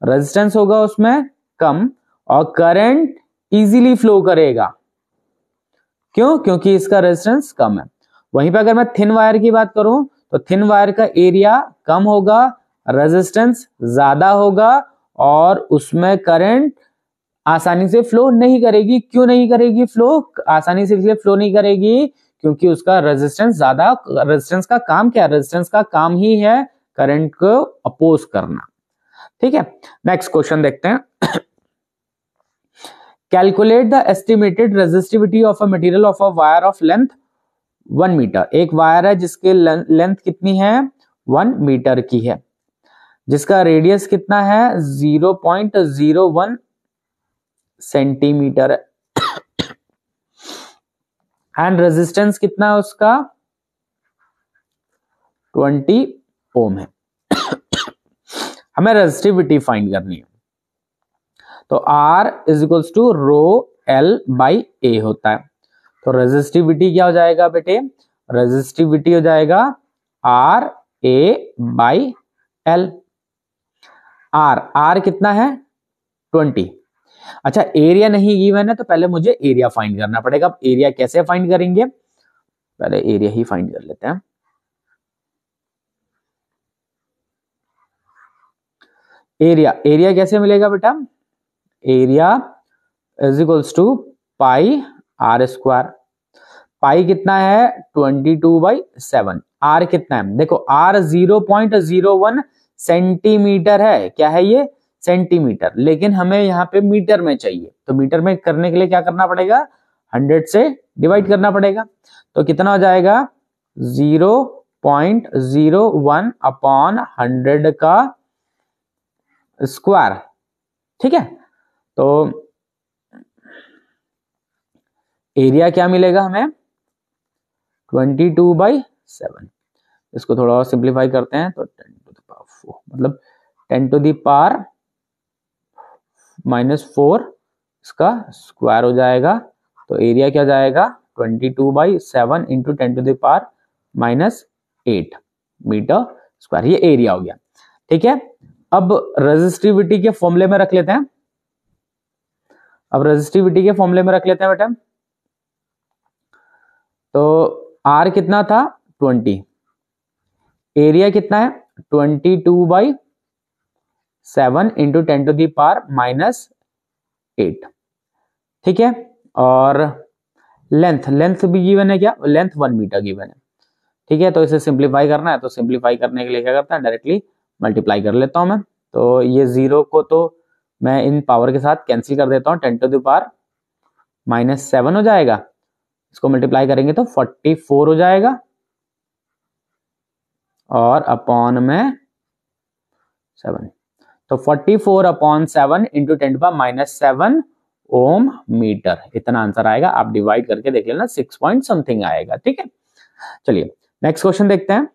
रेजिस्टेंस होगा उसमें कम और करंट इजीली फ्लो करेगा। क्यों, क्योंकि इसका रेजिस्टेंस कम है। वहीं पे अगर मैं थिन वायर की बात करूं तो थिन वायर का एरिया कम होगा, रेजिस्टेंस ज्यादा होगा और उसमें करंट आसानी से फ्लो नहीं करेगी। क्यों नहीं करेगी फ्लो, आसानी से इसलिए फ्लो नहीं करेगी क्योंकि उसका रेजिस्टेंस ज्यादा, रेजिस्टेंस का काम क्या है, रेजिस्टेंस का काम ही है करंट को अपोज करना। ठीक है, नेक्स्ट क्वेश्चन देखते हैं। Calculate the estimated resistivity of a material of a wire of length 1 metre. एक वायर है जिसके लेंथ कितनी है 1 मीटर की है, जिसका रेडियस कितना है 0.01 सेंटीमीटर है एंड रेजिस्टेंस कितना है उसका 20 ओम है। हमें रेजिस्टिविटी फाइंड करनी है, तो R is equals to rho L/A होता है। तो रेजिस्टिविटी क्या हो जाएगा बेटे, रेजिस्टिविटी हो जाएगा RA/L। R कितना है 20। अच्छा, एरिया नहीं गिवन है तो पहले मुझे एरिया फाइंड करना पड़ेगा। अब एरिया कैसे फाइंड करेंगे, पहले एरिया ही फाइंड कर लेते हैं। एरिया कैसे मिलेगा बेटा, area is equals to pi R²। Pi कितना है 22/7। R कितना है, देखो R 0.01 सेंटीमीटर है। क्या है ये, सेंटीमीटर, लेकिन हमें यहाँ पे मीटर में चाहिए, तो मीटर में करने के लिए क्या करना पड़ेगा 100 से डिवाइड करना पड़ेगा। तो कितना हो जाएगा 0.01 अपॉन 100 का स्क्वायर। ठीक है, तो एरिया क्या मिलेगा हमें 22/7। इसको थोड़ा और सिंप्लीफाई करते हैं तो 10 to the power 4 मतलब 10 to the power -4 इसका स्क्वायर हो जाएगा। तो एरिया क्या जाएगा 22/7 into 10 to the power -8 metre square, ये एरिया हो गया। ठीक है, अब रेजिस्टिविटी के फॉर्मूले में रख लेते हैं। बेटा, तो R कितना था 20, एरिया कितना है 22/7 इंटू 10 to the power -8। ठीक है, और लेंथ भी गिवन है, क्या लेंथ 1 मीटर गिवन है। ठीक है, तो इसे सिंप्लीफाई करना है, तो सिंप्लीफाई करने के लिए क्या करता है डायरेक्टली मल्टीप्लाई कर लेता हूं मैं। तो ये 0 को तो मैं इन पावर के साथ कैंसिल कर देता हूं, 10 to the power -7 हो जाएगा, इसको मल्टीप्लाई करेंगे तो 44 हो जाएगा, और अपॉन में 7, तो 44/7 into 10 to the power -7 ohm metre, इतना आंसर आएगा। आप डिवाइड करके देख लेना, 6 पॉइंट समथिंग आएगा। ठीक है, चलिए नेक्स्ट क्वेश्चन देखते हैं।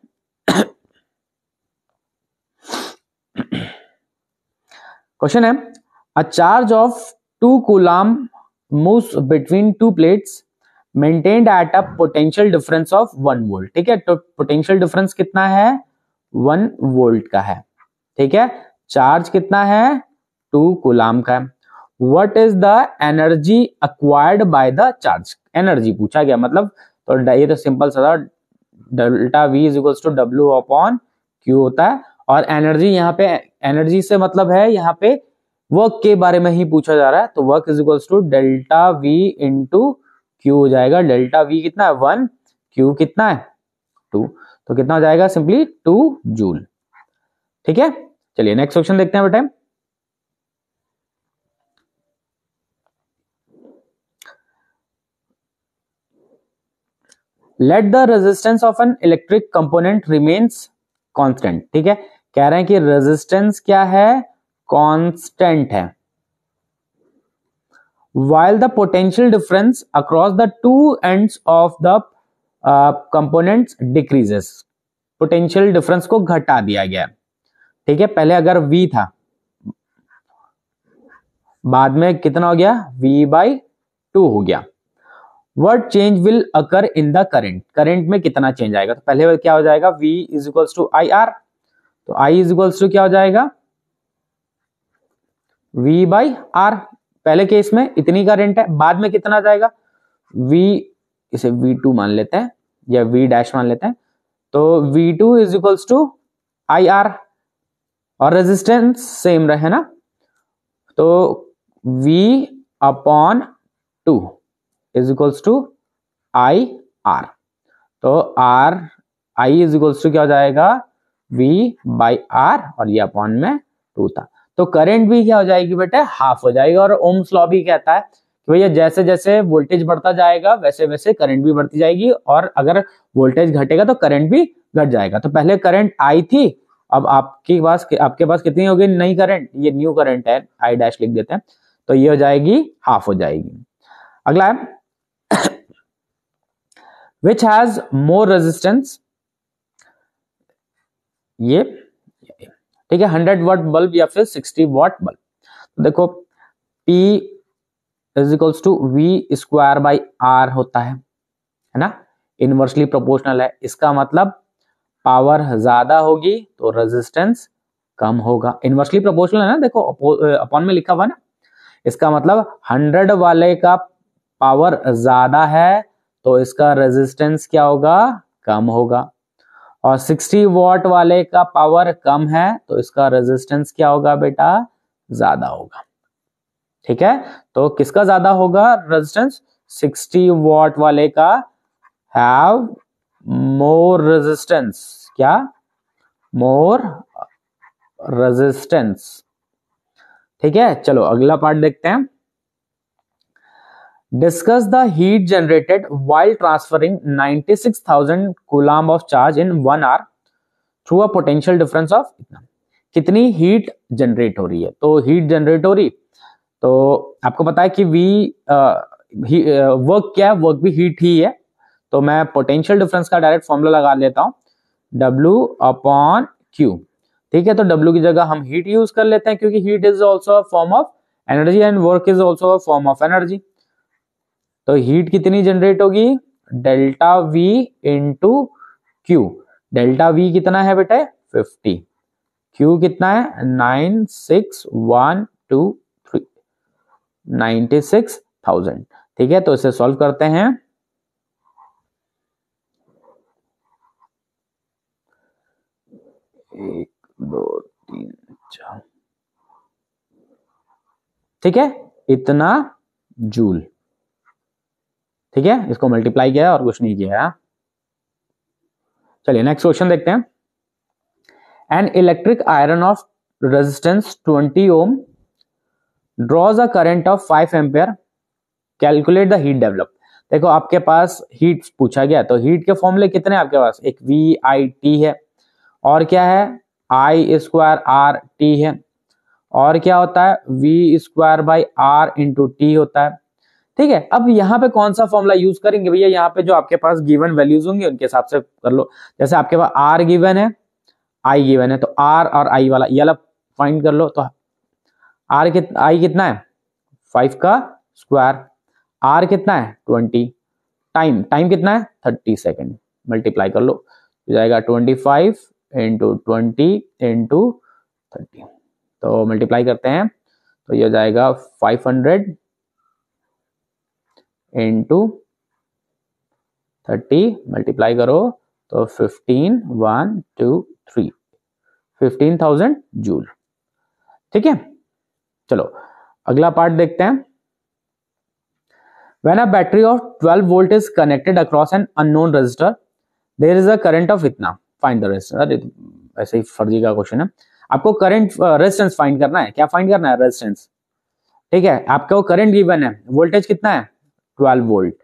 क्वेश्चन है, a charge of 2 coulomb moves between 2 plates maintained at a potential difference of 1 volt. ठीक है, तो पोटेंशियल डिफरेंस कितना है 1 वोल्ट का है। ठीक है, चार्ज कितना है 2 कूलम का है। What is the energy acquired by the charge, energy पूछा गया, मतलब तो ये तो सिंपल सा delta V is equals to W/Q होता है, और एनर्जी यहाँ पे, एनर्जी से मतलब है यहाँ पे वर्क के बारे में ही पूछा जा रहा है, तो work is equals to delta V into Q हो जाएगा। डेल्टा V कितना है 1, Q कितना है 2, तो कितना हो जाएगा सिंपली 2 जूल। ठीक है, चलिए नेक्स्ट क्वेश्चन देखते हैं बेटा। Let the resistance of an electric component remains constant. ठीक है, कह रहे हैं कि रेजिस्टेंस क्या है कांस्टेंट है, while the potential difference across the two ends of the components decreases। Potential difference को घटा दिया गया। ठीक है, पहले अगर V था, बाद में कितना हो गया V/2 हो गया। What change will occur in the current, current में कितना चेंज आएगा, तो पहले क्या हो जाएगा V is equals to IR, तो I इज इक्वल्स टू क्या हो जाएगा V/R। पहले केस में इतनी करंट है, बाद में कितना जाएगा V, इसे V2 मान लेते हैं या V' मान लेते हैं, तो V2 is equals to IR, और रेजिस्टेंस सेम रहे ना, तो V/2 is equals to IR, तो I इज इक्वल्स टू क्या हो जाएगा V/R, और ये अपॉन में 2 था, तो करंट भी क्या हो जाएगी बेटा हाफ हो जाएगा। और ओम्स लॉ भी कहता है कि भैया जैसे जैसे वोल्टेज बढ़ता जाएगा वैसे वैसे करंट भी बढ़ती जाएगी, और अगर वोल्टेज घटेगा तो करंट भी घट जाएगा। तो पहले करंट I थी, अब आपके पास कितनी हो गई नई करंट, ये न्यू करंट है, I' लिख देते हैं, तो ये हो जाएगी हाफ हो जाएगी। अगला है विच हैज मोर रेजिस्टेंस, ये ठीक है 100 वाट बल्ब या फिर 60 वाट बल्ब। तो देखो P is equals to V² होता है ना, इनवर्सली प्रोपोर्शनल है, इसका मतलब पावर ज्यादा होगी तो रेजिस्टेंस कम होगा। इनवर्सली प्रोपोर्शनल है ना, देखो अपॉन में लिखा हुआ ना, इसका मतलब 100 वाले का पावर ज्यादा है तो इसका रेजिस्टेंस क्या होगा कम होगा, और 60 वॉट वाले का पावर कम है तो इसका रेजिस्टेंस क्या होगा बेटा ज्यादा होगा। ठीक है, तो किसका ज्यादा होगा रेजिस्टेंस, 60 वॉट वाले का हैव मोर रेजिस्टेंस, क्या मोर रेजिस्टेंस। ठीक है, चलो अगला पार्ट देखते हैं। Discuss the heat generated while transferring 96,000 coulomb of charge in 1 hour through a potential difference of कितनी हीट जनरेट हो रही है। तो हीट जनरेट हो रही, तो आपको पता है कि वर्क क्या है, वर्क भी हीट ही है, तो मैं पोटेंशियल डिफरेंस का डायरेक्ट फॉर्मूला लगा लेता हूं, W अपॉन Q। ठीक है, तो W की जगह हम हीट यूज कर लेते हैं क्योंकि heat is also a form of energy and work is also a form of energy. तो हीट कितनी जनरेट होगी, delta V into Q। Delta V कितना है बेटे 50, Q कितना है 96123 96,000। ठीक है, तो इसे सॉल्व करते हैं। एक दो तीन चार, ठीक है, इतना जूल। ठीक है, इसको मल्टीप्लाई किया है और कुछ नहीं किया है। चलिए नेक्स्ट क्वेश्चन देखते हैं। An electric iron of resistance 20 ohm draws a current of 5 ampere, calculate the heat develop. देखो आपके पास हीट पूछा गया, तो हीट के फॉर्मूले कितने आपके पास, एक VIT है और क्या है I² RT है, और क्या होता है V²/R इंटू टी होता है। ठीक है, अब यहाँ पे कौन सा फॉर्मूला यूज करेंगे भैया, यहाँ पे जो आपके पास गिवन वैल्यूज होंगी उनके हिसाब से कर लो। जैसे आपके पास R गिवन है, I गिवन है, तो R और I वाला ये वाला फाइंड कर लो। तो I कितना है 5 का स्क्वायर, R कितना है 20, टाइम कितना है 30 सेकेंड, मल्टीप्लाई कर लो तो जाएगा 25 इंटू 20 इंटू 30। तो मल्टीप्लाई करते हैं तो ये जाएगा 500 इंटू 30, मल्टीप्लाई करो तो 15,000 जूल। ठीक है, चलो अगला पार्ट देखते हैं। When a battery of 12 volt is connected across an unknown resistor, there is a current of इतना, find the resistance। अरे ऐसे ही फर्जी का क्वेश्चन है, आपको करंट रेजिस्टेंस फाइंड करना है। क्या फाइंड करना है, रेजिस्टेंस। ठीक है, आपको करंट गिवन है, वोल्टेज कितना है 12 वोल्ट,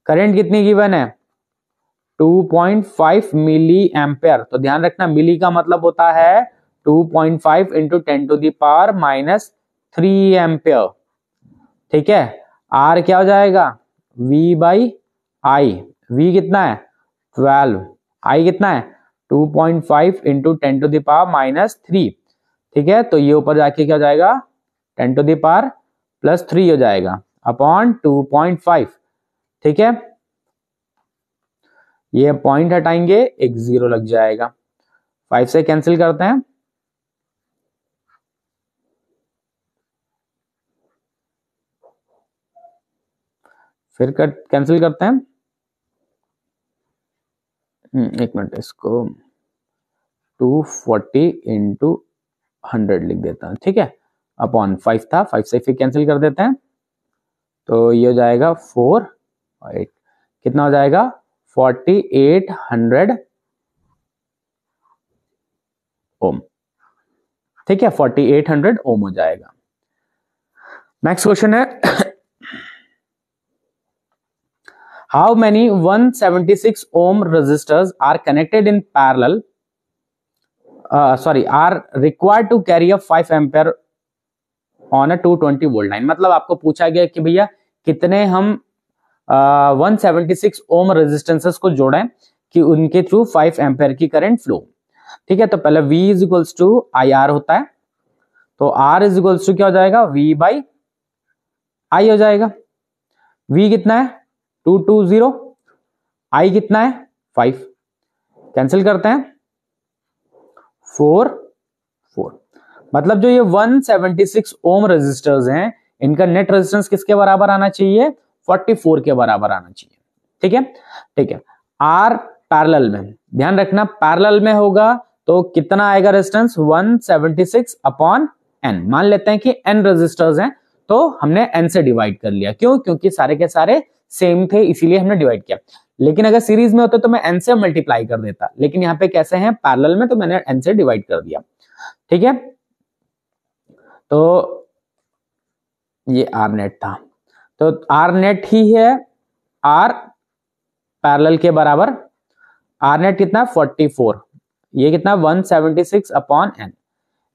करंट कितनी गिवन है 2.5 मिली एम्पेयर। तो ध्यान रखना मिली का मतलब होता है 2.5 इंटू 10⁻³ एम्पेयर। ठीक है, R क्या हो जाएगा V/I, V कितना है 12, I कितना है 2.5 इंटू 10⁻³ ठीक है, तो ये ऊपर जाके क्या हो जाएगा 10⁻+3 हो जाएगा अपॉन 2.5। ठीक है, ये पॉइंट हटाएंगे एक 0 लग जाएगा, 5 से कैंसिल करते हैं, फिर कैंसिल करते हैं। एक मिनट, इसको 240 इंटू 100 लिख देता हूं। ठीक है, अपॉन 5 था, 5 से फिर कैंसिल कर देते हैं तो ये हो जाएगा 4 और 8, कितना हो जाएगा 4800 ओम। ठीक है, 4800 ओम हो जाएगा। नेक्स्ट क्वेश्चन है how many 176 ohm resistors are connected in parallel are required to carry a 5 ampere on a 220 volt line। मतलब आपको पूछा गया कि भैया कितने हम 176 ओम रेजिस्टेंसेस को जोड़ें कि उनके थ्रू 5 एम्पेयर की करंट फ्लो। ठीक है, तो पहले V is equals to IR होता है, तो R इज इक्वल्स टू क्या हो जाएगा V/I हो जाएगा। V कितना है 220, I कितना है 5, कैंसिल करते हैं 4 4। मतलब जो ये 176 ओम रेजिस्टर्स हैं इनका नेट रेजिस्टेंस किसके बराबर आना चाहिए 44 के बराबर आना चाहिए। ठीक है, ठीक है, R पैरेलल में, ध्यान रखना पैरेलल में होगा तो कितना आएगा रेजिस्टेंस 176 अपॉन N। मान लेते हैं कि N रेजिस्टर्स हैं तो हमने N से डिवाइड कर लिया, क्यों, क्योंकि सारे के सारे सेम थे इसीलिए हमने डिवाइड किया। लेकिन अगर सीरीज में होते तो मैं N से मल्टीप्लाई कर देता, लेकिन यहाँ पे कैसे हैं पैरेलल में तो मैंने N से डिवाइड कर दिया। ठीक है, तो ये R नेट था, तो R नेट ही है R पैरेलल के बराबर। R नेट कितना 44, ये कितना 176 अपॉन N,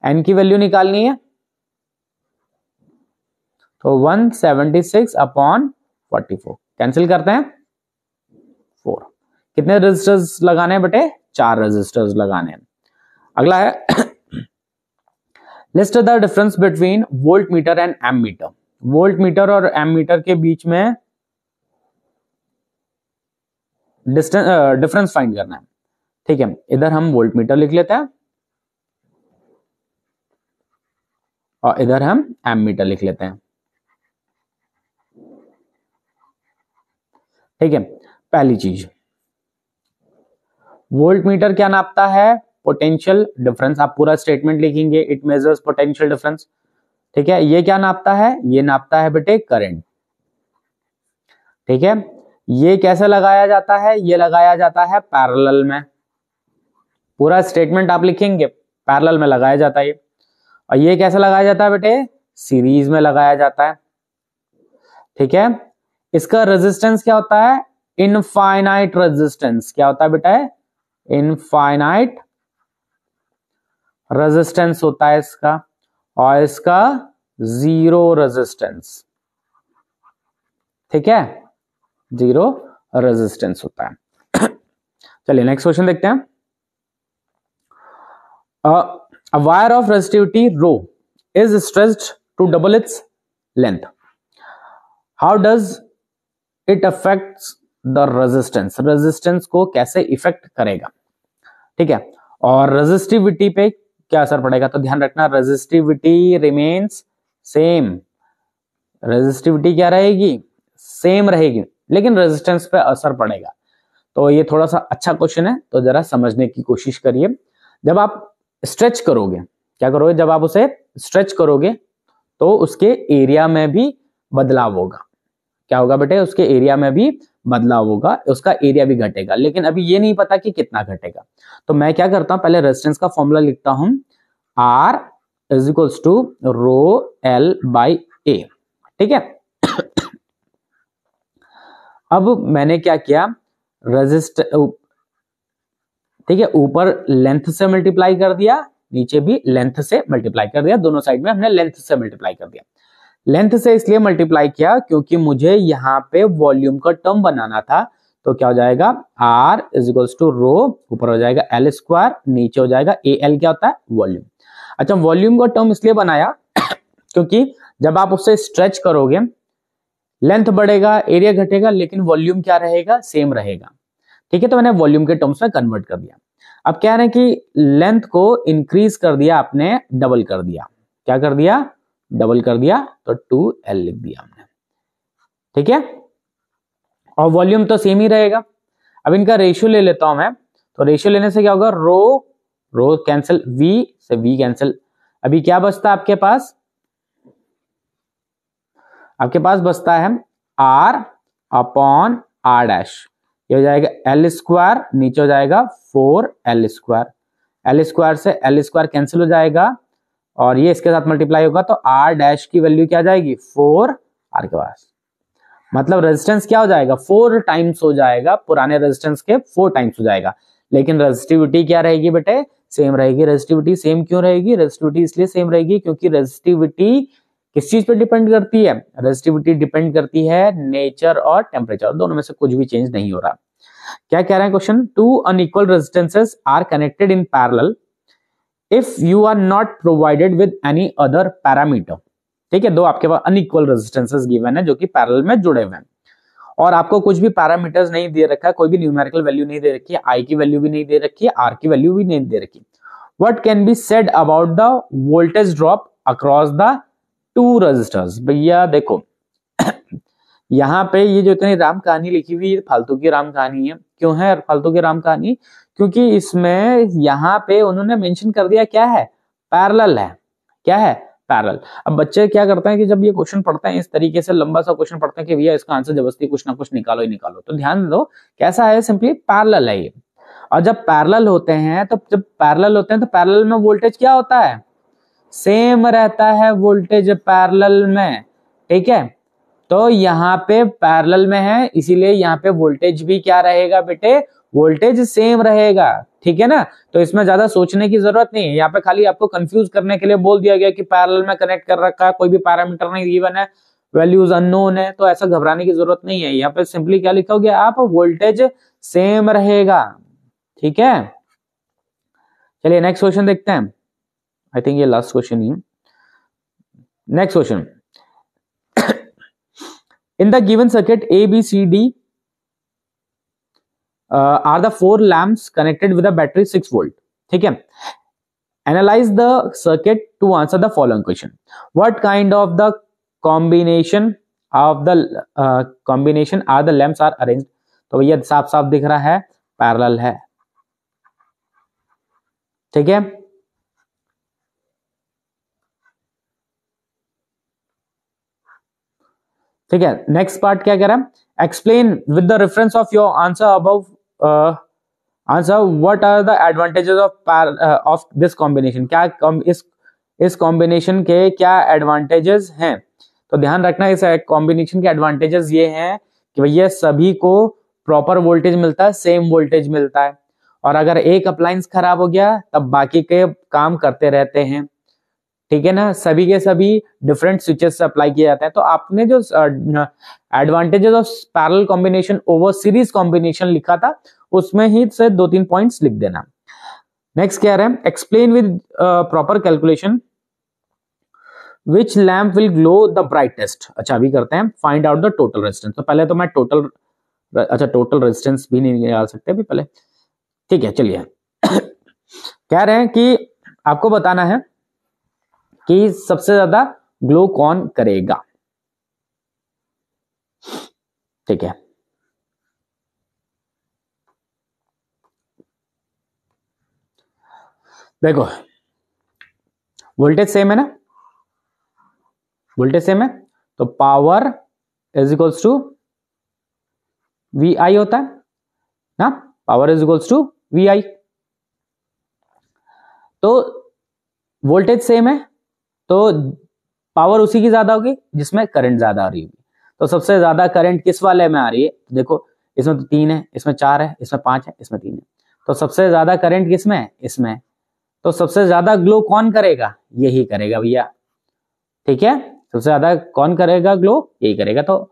N की वैल्यू निकालनी है तो 176 अपॉन 44, कैंसिल करते हैं 4, कितने रेजिस्टर्स लगाने हैं बेटे? 4 रेजिस्टर्स लगाने हैं। अगला है list the difference between voltmeter and ammeter. Voltmeter और एम मीटर के बीच में डिफरेंस फाइंड करना है। ठीक है, इधर हम वोल्ट मीटर लिख लेते हैं और इधर हम एम मीटर लिख लेते हैं। ठीक है, पहली चीज, वोल्ट मीटर क्या नापता है? Potential difference. आप पूरा स्टेटमेंट लिखेंगे, इट मेजर्स पोटेंशियल डिफरेंस। ठीक है, ये क्या नापता है? ये नापता है बेटे करंट। ठीक है, ये कैसे लगाया जाता है? ये लगाया जाता है पैरेलल में। पूरा स्टेटमेंट आप लिखेंगे, पैरेलल में लगाया जाता है ये। और ये कैसे लगाया जाता है बेटे? सीरीज में लगाया जाता है। ठीक है, इसका रेजिस्टेंस क्या होता है? Infinite resistance. क्या होता है बेटा? इनफाइनाइट रेजिस्टेंस होता है इसका, और इसका जीरो रेजिस्टेंस। ठीक है, जीरो रेजिस्टेंस होता है। चलिए नेक्स्ट क्वेश्चन देखते हैं। A wire of resistivity rho is stretched to double its length. How does it affects the resistance? Resistance को कैसे इफेक्ट करेगा? ठीक है, और रेजिस्टिविटी पे क्या असर पड़ेगा? तो ध्यान रखना, रेजिस्टिविटी रिमेन्स सेम। रेजिस्टिविटी क्या रहेगी? सेम रहेगी, लेकिन रेजिस्टेंस पे असर पड़ेगा। तो ये थोड़ा सा अच्छा क्वेश्चन है, तो जरा समझने की कोशिश करिए। जब आप स्ट्रेच करोगे, क्या करोगे? जब आप उसे स्ट्रेच करोगे तो उसके एरिया में भी बदलाव होगा। क्या होगा बेटे? उसके एरिया में भी बदलाव होगा, उसका एरिया भी घटेगा, लेकिन अभी ये नहीं पता कि कितना घटेगा। तो मैं क्या करता हूं, पहले रेजिस्टेंस का फॉर्मूला लिखता हूं, R is equals to rho L by A. ठीक है, अब मैंने क्या किया, ठीक है, ऊपर लेंथ से मल्टीप्लाई कर दिया, नीचे भी लेंथ से मल्टीप्लाई कर दिया, दोनों साइड में हमने लेंथ से मल्टीप्लाई कर दिया। लेंथ से इसलिए मल्टीप्लाई किया क्योंकि मुझे यहाँ पे वॉल्यूम का टर्म बनाना था। तो क्या हो जाएगा? R इज इक्वल्स टू रो, ऊपर हो जाएगा L स्क्वायर, नीचे हो जाएगा AL। क्या होता है? वॉल्यूम। अच्छा, वॉल्यूम का टर्म इसलिए बनाया क्योंकि जब आप उससे स्ट्रेच करोगे, लेंथ बढ़ेगा, एरिया घटेगा, लेकिन वॉल्यूम क्या रहेगा? सेम रहेगा। ठीक है, तो मैंने वॉल्यूम के टर्म्स में कन्वर्ट कर दिया। अब क्या है कि लेंथ को इंक्रीज कर दिया आपने, डबल कर दिया। क्या कर दिया? डबल कर दिया, तो 2L लिख दिया हमने। ठीक है, और वॉल्यूम तो सेम ही रहेगा। अब इनका रेशियो ले लेता हूं मैं, तो रेशियो लेने से क्या होगा? रो कैंसिल, V से V कैंसिल। अभी क्या बचता है आपके पास? आपके पास बचता है R अपॉन R डैश। ये हो जाएगा L स्क्वायर, नीचे हो जाएगा 4L स्क्वायर। L स्क्वायर से L स्क्वायर कैंसिल हो जाएगा, और ये इसके साथ मल्टीप्लाई होगा, तो R डैश की वैल्यू क्या जाएगी? 4R के पास। मतलब रेजिस्टेंस क्या हो जाएगा? 4 टाइम्स हो जाएगा, पुराने रेजिस्टेंस के 4 टाइम्स हो जाएगा। लेकिन रेजिस्टिविटी क्या रहेगी बेटे? सेम रहेगी। रेजिस्टिविटी सेम क्यों रहेगी? रेजिस्टिविटी इसलिए सेम रहेगी क्योंकि रेजिस्टिविटी किस चीज पे डिपेंड करती है? रेजिस्टिविटी डिपेंड करती है नेचर और टेम्परेचर, दोनों में से कुछ भी चेंज नहीं हो रहा। क्या कह रहे हैं question? Two unequal resistances are connected in parallel if you are not provided with any other parameter. ठीक है, दो आपके पास अनइक्वल रेजिस्टेंसेस गिवन है जो कि पैरेलल में जुड़े हुए हैं, और आपको कुछ भी पैरामीटर्स नहीं दे रखा है, कोई भी न्यूमेरिकल वैल्यू नहीं दे रखी है, आई की वैल्यू भी नहीं दे रखी है, आर की वैल्यू भी नहीं दे रखी। What can be said about the voltage drop across the two resistors? भैया देखो, यहाँ पे ये जो इतनी राम कहानी लिखी हुई है, फालतू की राम कहानी है। क्यों है फालतू की राम कहानी? क्योंकि इसमें यहाँ पे उन्होंने मेंशन कर दिया क्या है? पैरेलल है। क्या है? पैरेलल। अब बच्चे क्या करते हैं कि जब ये क्वेश्चन पढ़ते हैं, इस तरीके से लंबा सा क्वेश्चन पढ़ते हैं कि भैया इसका आंसर जबरदस्ती कुछ ना कुछ निकालो ही निकालो। तो ध्यान दो, कैसा है? सिंपली पैरेलल है ये। और जब पैरेलल होते हैं तो पैरेलल में वोल्टेज क्या होता है? सेम रहता है वोल्टेज पैरेलल में। ठीक है, तो यहाँ पे पैरेलल में है, इसीलिए यहाँ पे वोल्टेज भी क्या रहेगा बेटे? वोल्टेज सेम रहेगा। ठीक है ना, तो इसमें ज्यादा सोचने की जरूरत नहीं है। यहाँ पे खाली आपको कंफ्यूज करने के लिए बोल दिया गया कि पैरेलल में कनेक्ट कर रखा है, कोई भी पैरामीटर नहीं गिवन है, वैल्यूज अननोन है, तो ऐसा घबराने की जरूरत नहीं है। यहाँ पे सिंपली क्या लिखोगे आप? वोल्टेज सेम रहेगा। ठीक है, चलिए नेक्स्ट क्वेश्चन देखते हैं। आई थिंक ये लास्ट क्वेश्चन ही है। Next question, in the given circuit A B C D are the 4 lamps connected with a battery 6 volt. ठीक है, analyse the circuit to answer the following question. What kind of the combination are the lamps are arranged. तो भैया साफ साफ दिख रहा है, parallel है। ठीक है, ठीक है, नेक्स्ट पार्ट क्या कह रहा है, explain with the reference of your answer above answer what are the advantages of this combination. क्या इस कॉम्बिनेशन के क्या एडवांटेजेस हैं। तो ध्यान रखना, इस कॉम्बिनेशन के एडवांटेजेस ये हैं कि भैया सभी को प्रॉपर वोल्टेज मिलता है, सेम वोल्टेज मिलता है, और अगर एक अप्लायंस खराब हो गया तब बाकी के काम करते रहते हैं। ठीक है ना, सभी के सभी डिफरेंट स्विचेस से अप्लाई किए जाते हैं। तो आपने जो advantages of parallel combination over series combination लिखा था उसमें ही से 2-3 पॉइंट्स लिख देना। नेक्स्ट क्या है, explain with proper calculation which lamp will glow the brightest. अच्छा अभी करते हैं find out the total resistance. तो पहले तो मैं टोटल रेजिस्टेंस भी नहीं निकाल सकते अभी पहले। ठीक है, चलिए कह रहे हैं कि आपको बताना है कि सबसे ज्यादा ग्लो कौन करेगा। ठीक है, देखो वोल्टेज सेम है ना, वोल्टेज सेम है, तो power is equals to V I होता है ना, power is equals to V I. तो वोल्टेज सेम है तो पावर उसी की ज्यादा होगी जिसमें करंट ज्यादा आ रही होगी। तो सबसे ज्यादा करंट किस वाले में आ रही है, देखो इसमें तो 3 है, इसमें 4 है, इसमें 5 है, इसमें 3 है। तो सबसे ज्यादा करंट किसमें है, इसमें। तो सबसे ज्यादा ग्लो कौन करेगा, यही करेगा भैया। ठीक है, सबसे ज्यादा कौन करेगा ग्लो, यही करेगा। तो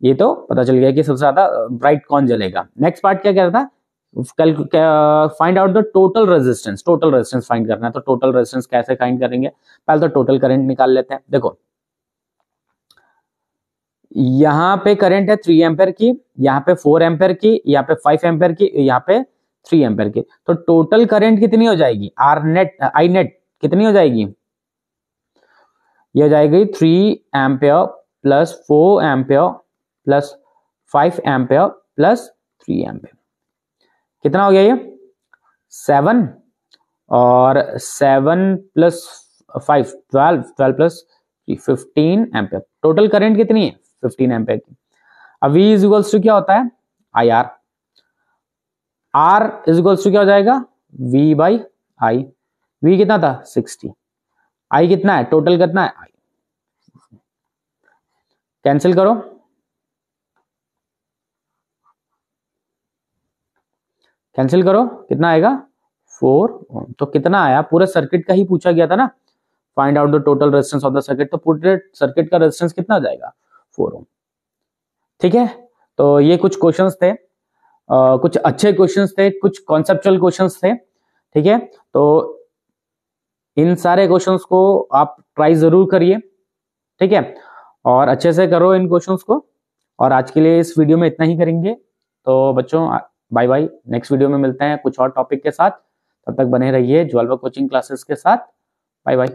ये तो पता चल गया कि सबसे ज्यादा ब्राइट कौन जलेगा। नेक्स्ट पार्ट क्या कह रहा था, find out the total resistance. Total resistance find करना है, तो टोटल रेजिस्टेंस कैसे फाइंड करेंगे, पहले तो टोटल करंट निकाल लेते हैं। देखो यहां पे करंट है 3 एम्पेयर की, यहाँ पे 4 एम्पेयर की, यहाँ पे 5 एम्पेयर की, यहाँ पे 3 एम्पेयर की। तो टोटल करंट कितनी हो जाएगी, आर नेट आई नेट कितनी हो जाएगी, ये हो जाएगी 3 ampere plus 4 ampere plus 5 ampere plus 3 ampere. कितना हो गया ये 7, और 7 plus 5 12 plus 15 ampere. Total current कितनी है 15 एम्पेयर की। अब V इज इक्वल्स टू क्या होता है I R, R is equals to क्या हो जाएगा V बाई आई। V कितना था 60, I कितना है टोटल कितना है I। कैंसिल करो, कैंसिल करो, कितना आएगा 4 ओम। तो कितना आया, पूरे सर्किट का ही पूछा गया था ना, find out the total resistance of the circuit. तो पूरे सर्किट का रेजिस्टेंस कितना हो जाएगा 4 ओम। ठीक है, तो ये कुछ क्वेश्चंस थे, कुछ अच्छे क्वेश्चंस थे, कुछ कॉन्सेप्चुअल क्वेश्चंस थे। ठीक है, तो इन सारे क्वेश्चंस को आप ट्राई जरूर करिए। ठीक है, और अच्छे से करो इन क्वेश्चंस को। और आज के लिए इस वीडियो में इतना ही करेंगे। तो बच्चों बाय बाय, नेक्स्ट वीडियो में मिलते हैं कुछ और टॉपिक के साथ। तब तक बने रहिए ज्वालवा कोचिंग क्लासेस के साथ। Bye bye.